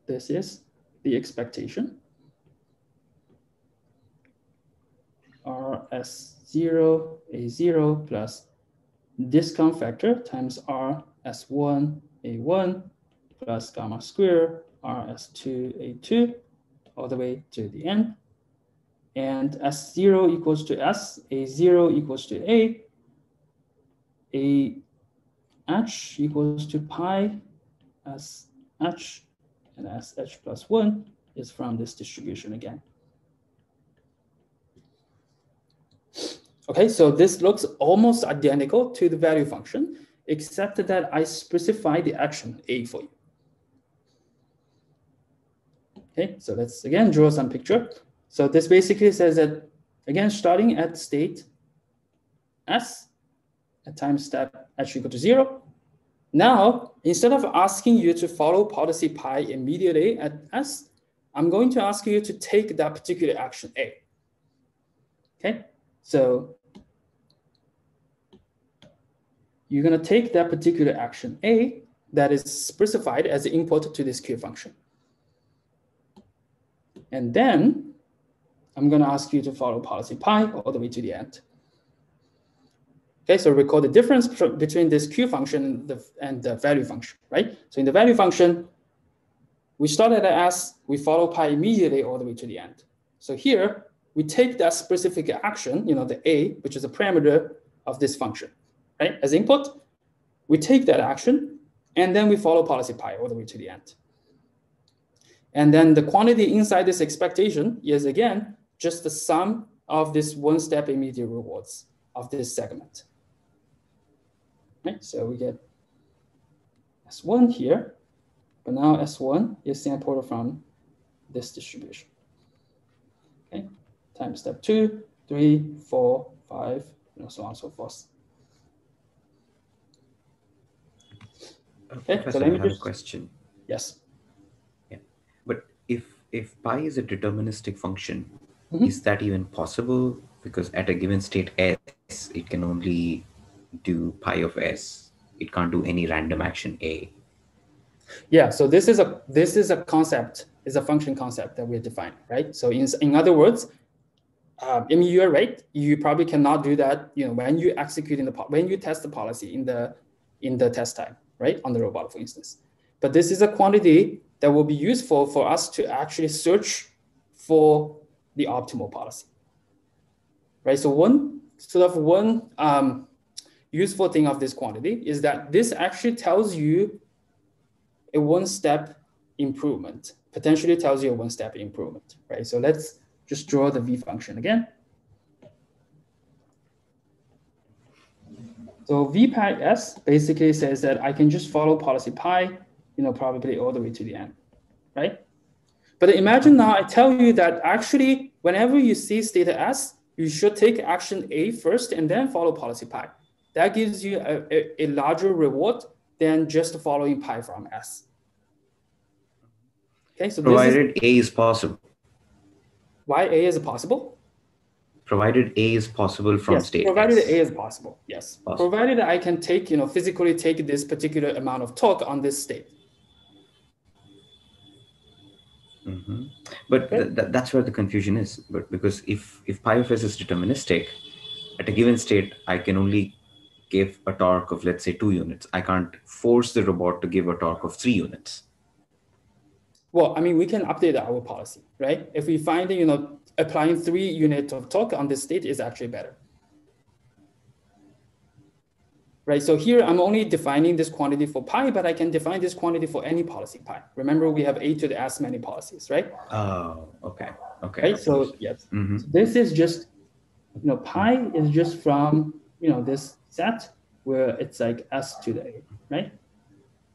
This is the expectation. RS0 A0 plus discount factor times RS1 A1 plus gamma square RS2 A2 all the way to the end. And S0 equals to S, A0 equals to A H equals to pi SH, and SH plus 1 is from this distribution again. Okay, so this looks almost identical to the value function, except that I specify the action A for you. Okay, so let's again draw some picture. So this basically says that, again, starting at state S at time step H equal to 0. Now, instead of asking you to follow policy pi immediately at S, I'm going to ask you to take that particular action A. Okay, so you're going to take that particular action A that is specified as the input to this Q function. And then I'm going to ask you to follow policy pi all the way to the end. Okay, so recall the difference between this Q function and the value function, right? So in the value function, we start at S, we follow pi immediately all the way to the end. So here, we take that specific action, the A, which is a parameter of this function, right? As input, we take that action, and then we follow policy pi all the way to the end. And then the quantity inside this expectation is, again, just the sum of this one-step immediate rewards of this segment. Right? So we get S1 here, but now S1 is sampled from this distribution. Okay, time step 2, 3, 4, 5, so on and so forth. Okay, Professor, so let me I have just... a question. Yes. Yeah, but if pi is a deterministic function, is that even possible? Because at a given state S, it can only do pi of S. It can't do any random action A. Yeah, so this is a concept, is a function concept that we're defining, right? So in other words, I mean, you're right. You probably cannot do that, when you execute when you test the policy in the test time, right, on the robot, for instance. But this is a quantity that will be useful for us to actually search for the optimal policy, right? So one useful thing of this quantity is that this actually tells you a one-step improvement, potentially tells you a one-step improvement, right? So let's just draw the V function again. So V pi S basically says that I can just follow policy pi, probably all the way to the end, right? But imagine now I tell you that actually, whenever you see state S, you should take action A first and then follow policy pi. That gives you a larger reward than just following pi from S. Okay, so provided A is possible. Why A is possible? Provided A is possible from state provided S. A is possible, yes. Possible. Provided I can take, physically take this particular amount of torque on this state. But that's where the confusion is. But because if pi of S is deterministic, at a given state, I can only give a torque of, let's say, 2 units. I can't force the robot to give a torque of 3 units. Well, I mean, we can update our policy, right? If we find, applying 3 units of torque on this state is actually better. Right, so here I'm only defining this quantity for pi, but I can define this quantity for any policy pi. Remember, we have A to the S many policies, right? Oh, okay. Right, so yes, so this is just, pi is just from, this set where it's like S to the A, right?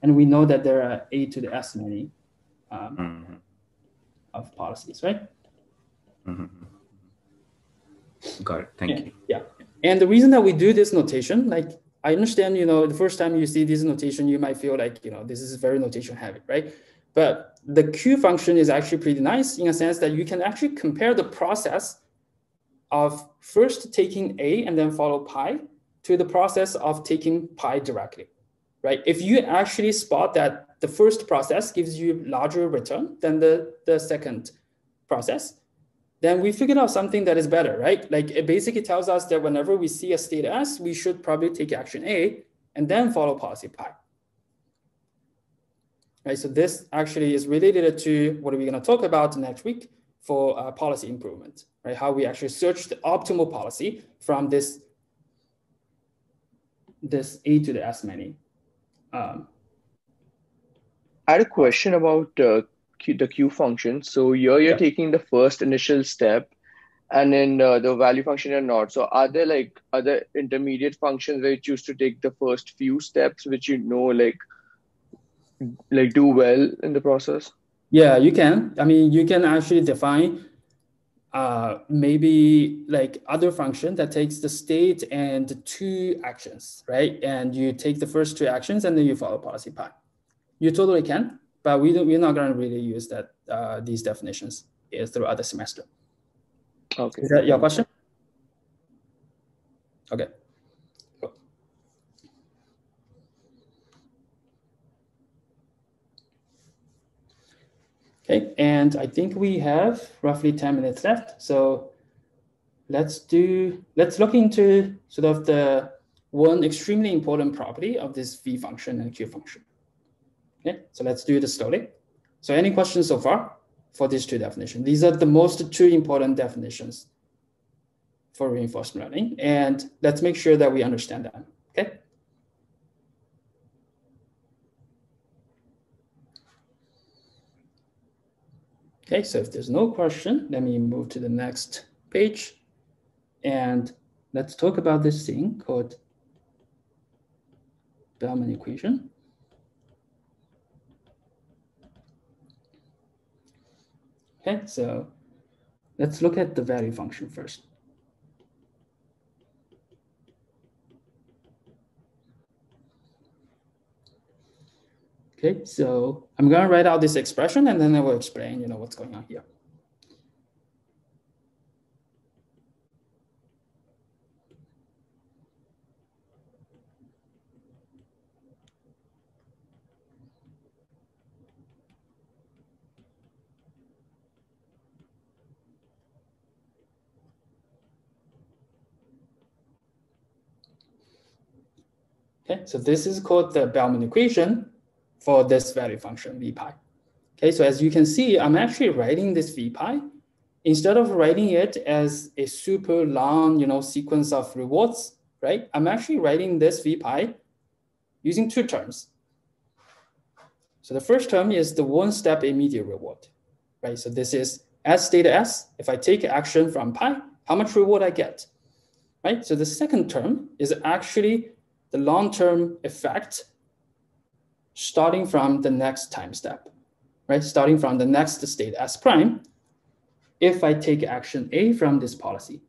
And we know that there are A to the S many of policies, right? Got it, thank you. Yeah, and the reason that we do this notation, like, I understand, the first time you see this notation, you might feel like, this is very notation heavy, right? But the Q function is actually pretty nice in a sense that you can actually compare the process of first taking A and then follow pi to the process of taking pi directly, right? If you actually spot that the first process gives you larger return than the second process, then we figured out something that is better, right? Like it basically tells us that whenever we see a state S, we should probably take action A and then follow policy pi. Right, so this actually is related to what we're going to talk about next week for policy improvement, right? How we actually search the optimal policy from this A to the S many. I had a question about the Q function. So here you're taking the first initial step, and then the value function or not. So are there like other intermediate functions where you choose to take the first few steps, which you know like do well in the process? Yeah, you can. I mean, you can actually define maybe like other function that takes the state and two actions, right? And you take the first two actions and then you follow policy pi. You totally can, but we're not going to really use that these definitions throughout the semester. Okay. Is that your question? Okay. Cool. Okay, and I think we have roughly 10 minutes left. So let's look into sort of the one extremely important property of this V function and Q function. Okay, so let's do this slowly. So any questions so far for these two definitions? These are the most two important definitions for reinforcement learning, and let's make sure that we understand them, okay? Okay, so if there's no question, let me move to the next page. And let's talk about this thing called Bellman equation. Okay, so let's look at the value function first. Okay, so I'm going to write out this expression and then I will explain, what's going on here. Okay, so this is called the Bellman equation for this value function v pi. Okay, so as you can see, I'm actually writing this v pi. Instead of writing it as a super long, sequence of rewards, right? I'm actually writing this v pi using two terms. So the first term is the one-step immediate reward, right? So this is as theta s. If I take action from pi, how much reward I get, right? So the second term is actually the long-term effect starting from the next time step, right? Starting from the next state S prime, if I take action A from this policy.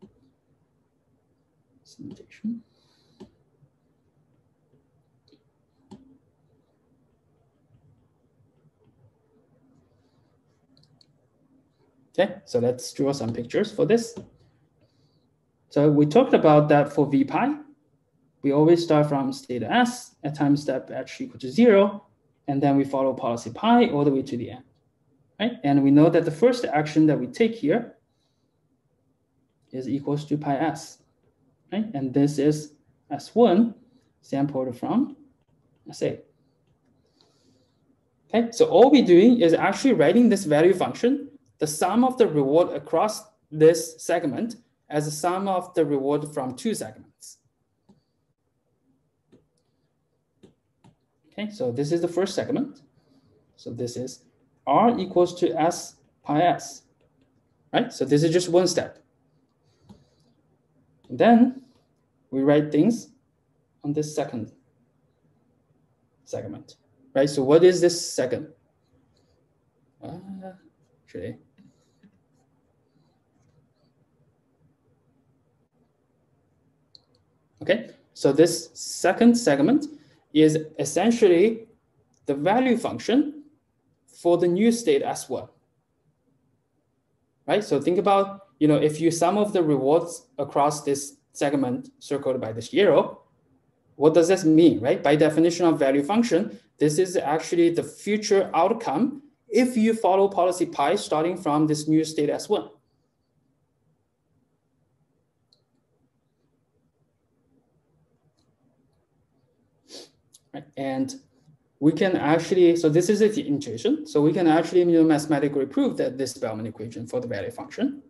Okay, so let's draw some pictures for this. So we talked about that for v pi. We always start from state S at time step h equal to 0, and then we follow policy pi all the way to the end, right? And we know that the first action that we take here is equals to pi s, right? And this is S1 sampled from SA. Okay, so all we're doing is actually writing this value function, the sum of the reward across this segment as the sum of the reward from two segments. Okay, so this is the first segment. So this is R equals to S pi S, right? So this is just one step. And then we write things on this second segment, right? So what is this second? Actually, okay, so this second segment is essentially the value function for the new state as well. Right? So think about, if you sum of the rewards across this segment circled by this arrow, what does this mean, right? By definition of value function, this is actually the future outcome if you follow policy pi starting from this new state S1. Right? And we can actually, so this is the intuition. So we can actually mathematically prove that this Bellman equation for the value function.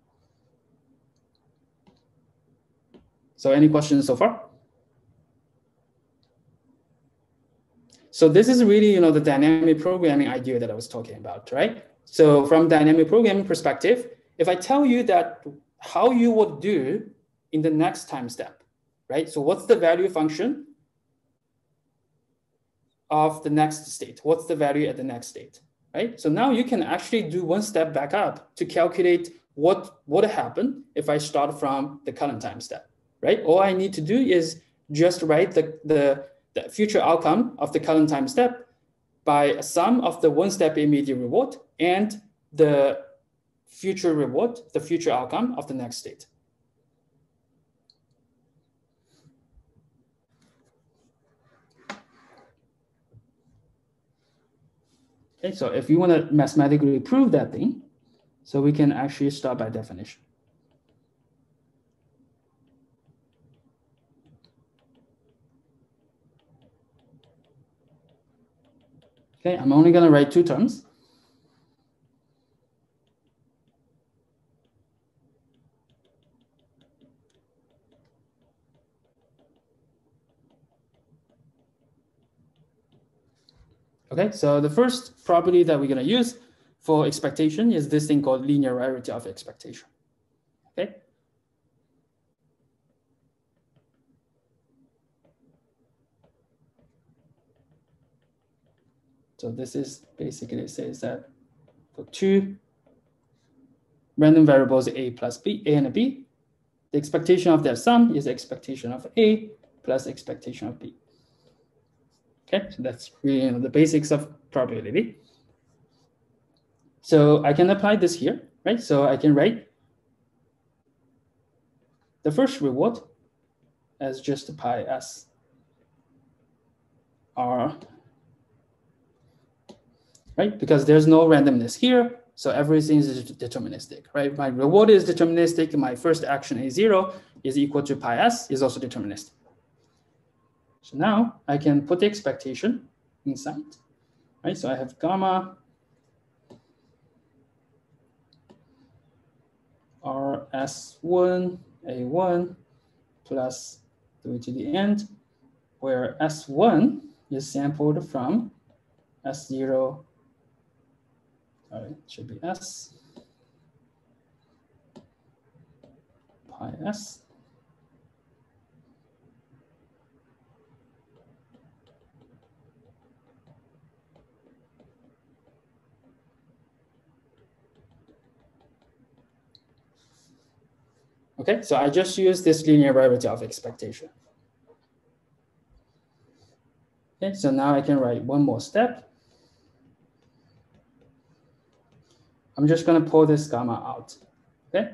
So any questions so far? So this is really, the dynamic programming idea that I was talking about, right? So from dynamic programming perspective, if I tell you that how you would do in the next time step, right? So what's the value function of the next state? What's the value at the next state, right? So now you can actually do one step back up to calculate what would happen if I start from the current time step, right? All I need to do is just write the future outcome of the current time step by a sum of the one step immediate reward and the future reward, the future outcome of the next state. Okay, so if you want to mathematically prove that thing, so we can actually start by definition. Okay, I'm only going to write two terms. Okay, so the first property that we're going to use for expectation is this thing called linear rarity of expectation. Okay. So this is basically says that for two random variables A plus B, A and B, the expectation of their sum is the expectation of A plus expectation of B. Okay, so that's really the basics of probability. So I can apply this here, right? So I can write the first reward as just pi s r, right? Because there's no randomness here, so everything is deterministic, right? My reward is deterministic. My first action A0 is equal to pi s is also deterministic. So now I can put the expectation inside, right? So I have gamma rs1 a1 plus 3 to the end, where s1 is sampled from s0. All right, it should be s pi s. Okay, so I just use this linear rarity of expectation. Okay, so now I can write one more step. I'm just going to pull this gamma out. Okay.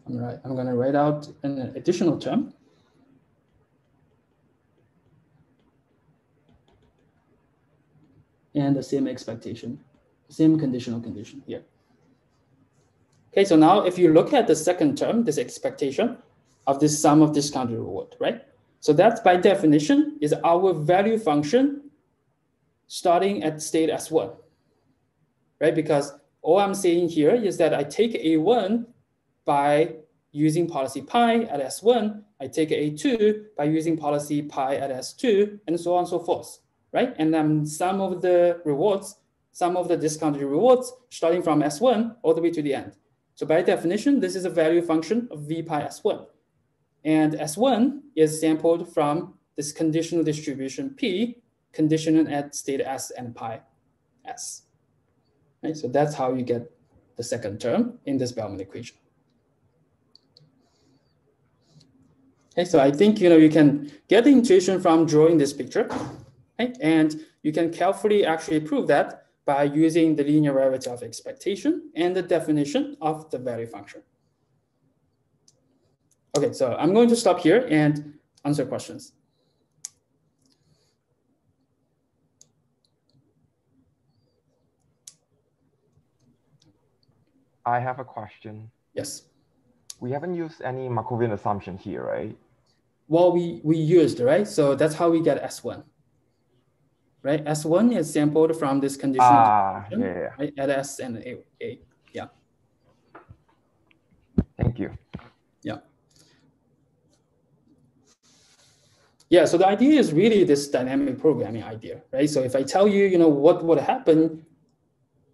I'm going to write out an additional term. And the same expectation, same conditional condition here. Okay, so now if you look at the second term, this expectation of this sum of discounted reward, right? So that by definition is our value function starting at state S1, right? Because all I'm saying here is that I take A1 by using policy pi at S1, I take A2 by using policy pi at S2, and so on and so forth. Right? And then some of the rewards, some of the discounted rewards starting from S1 all the way to the end. So by definition, this is a value function of V pi S1. And S1 is sampled from this conditional distribution P, conditioned at state S and pi S. Right? So that's how you get the second term in this Bellman equation. Okay, so I think you can get the intuition from drawing this picture, okay? And you can carefully actually prove that by using the linear rarity of expectation and the definition of the value function. Okay, so I'm going to stop here and answer questions. I have a question. Yes. We haven't used any Markovian assumption here, right? Well, we used, right? So that's how we get S1. Right? S1 is sampled from this conditional yeah. Right? At S and A. Yeah. Thank you. Yeah. Yeah, so the idea is really this dynamic programming idea, right? So if I tell you, what would happen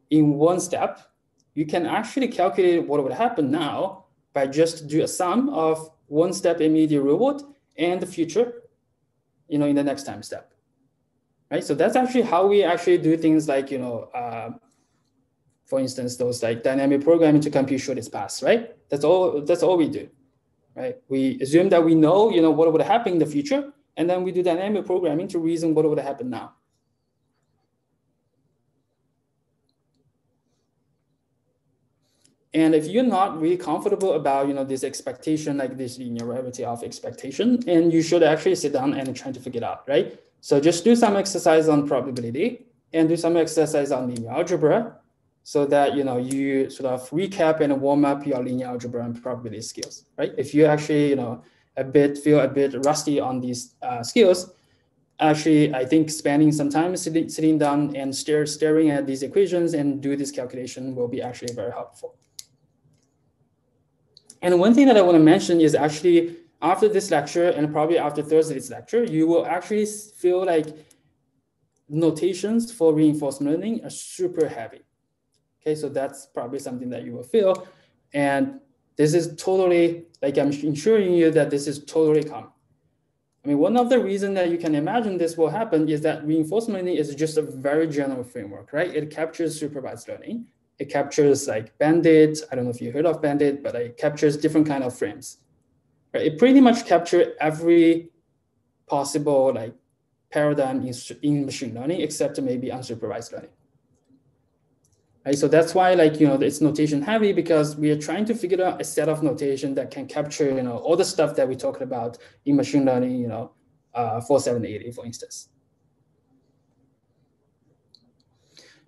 in one step, you can actually calculate what would happen now by just do a sum of one step immediate reward and the future, in the next time step, right? So that's actually how we actually do things like, for instance, those like dynamic programming to compute shortest paths, right? That's all we do, right? We assume that we know, what would happen in the future, and then we do dynamic programming to reason what would happen now. And if you're not really comfortable about, this expectation, like this linear rarity of expectation, and you should actually sit down and try to figure it out, right? So just do some exercise on probability and do some exercise on linear algebra so that, you sort of recap and warm up your linear algebra and probability skills, right? If you actually, feel a bit rusty on these skills, actually, I think spending some time sitting down and staring at these equations and do this calculation will be actually very helpful. And one thing that I want to mention is actually after this lecture and probably after Thursday's lecture, you will actually feel like notations for reinforcement learning are super heavy. Okay, so that's probably something that you will feel. And this is totally, like I'm ensuring you that this is totally common. I mean, one of the reasons that you can imagine this will happen is that reinforcement learning is just a very general framework, right? It captures supervised learning. It captures like Bandit. I don't know if you heard of Bandit, but it captures different kind of frames. Right? It pretty much captures every possible like paradigm in machine learning, except maybe unsupervised learning. Right? So that's why it's notation heavy, because we are trying to figure out a set of notation that can capture all the stuff that we talked about in machine learning, 4780, for instance.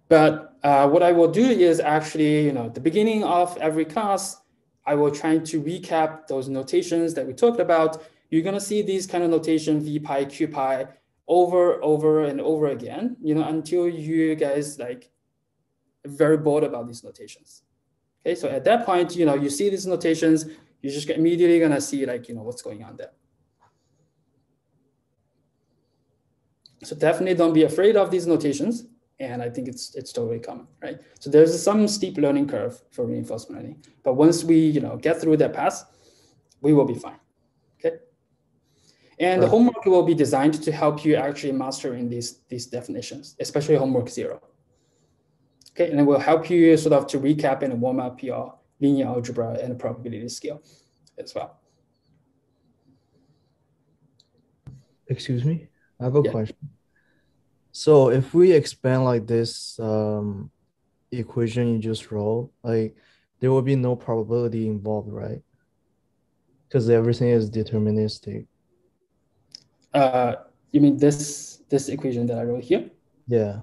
But what I will do is actually, at the beginning of every class, I will try to recap those notations that we talked about. You're going to see these kind of notation, vpi, qpi, over and over again, until you guys are very bored about these notations. Okay, so at that point, you see these notations, you're just immediately going to see what's going on there. So definitely don't be afraid of these notations. And I think it's totally common, right? So there's some steep learning curve for reinforcement learning, but once we get through that path, we will be fine. Okay. And the homework will be designed to help you actually mastering these definitions, especially homework 0. Okay, and it will help you sort of to recap and warm up your linear algebra and probability skill as well. Excuse me, I have a question. So if we expand like this equation you just wrote, there will be no probability involved, right? Because everything is deterministic. You mean this equation that I wrote here? Yeah.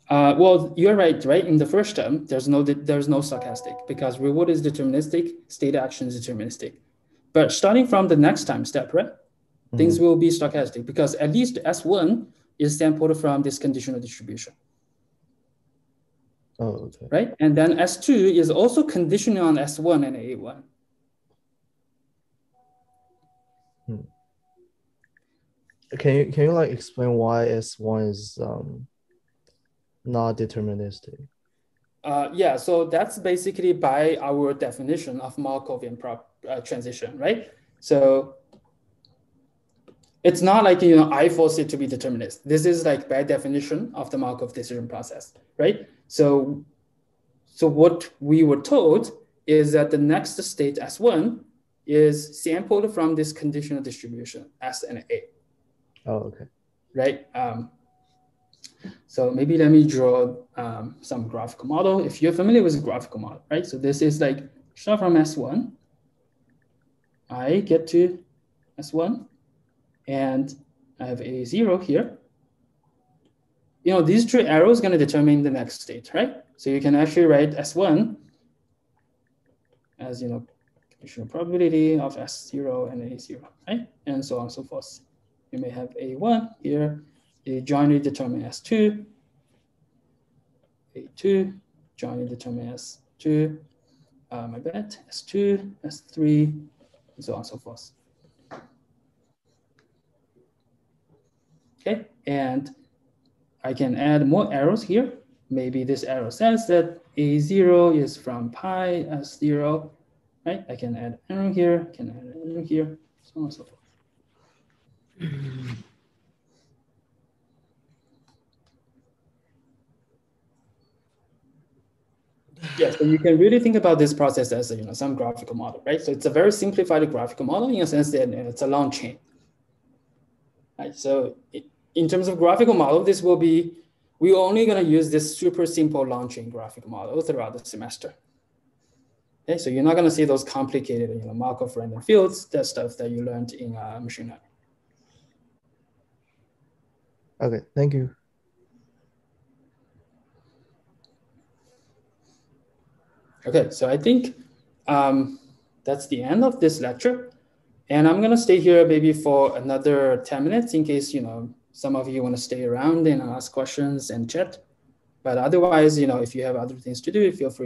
Well, you're right. In the first term, there's no stochastic, because reward is deterministic, state action is deterministic. But starting from the next time step, right? Things will be stochastic, because at least S1 is sampled from this conditional distribution. Oh, okay. Right? And then S2 is also conditional on S1 and A1. Can you explain why S1 is not deterministic? Yeah, so that's basically by our definition of Markovian transition, right? So it's not like, I force it to be determinist. This is by definition of the Markov decision process, right? So what we were told is that the next state S1 is sampled from this conditional distribution S and A. Oh, okay. Right. So maybe let me draw some graphical model. If you're familiar with graphical model, right? So this is like start from S1. I get to S1, and I have A0 here. You know, these three arrows going to determine the next state, right? So you can actually write S1 as, you know, conditional probability of S0 and A0, right? And so on and so forth. You may have A1 here. You jointly determine S2, A2, jointly determine S2, my bad, S2, S3, and so on and so forth. Okay, and I can add more arrows here. Maybe this arrow says that A0 is from pi S0, right? I can add an arrow here, can add an arrow here, so on and so forth. Yeah, so you can really think about this process as a, some graphical model, right? So it's a very simplified graphical model in a sense that it's a long chain. Right? So in terms of graphical model, this will be, we're only going to use this super simple long chain graphical model throughout the semester. Okay, so you're not going to see those complicated, Markov random fields, that stuff that you learned in machine learning. Okay, thank you. Okay, so I think that's the end of this lecture. And I'm going to stay here maybe for another 10 minutes in case, some of you want to stay around and ask questions and chat. But otherwise, if you have other things to do, feel free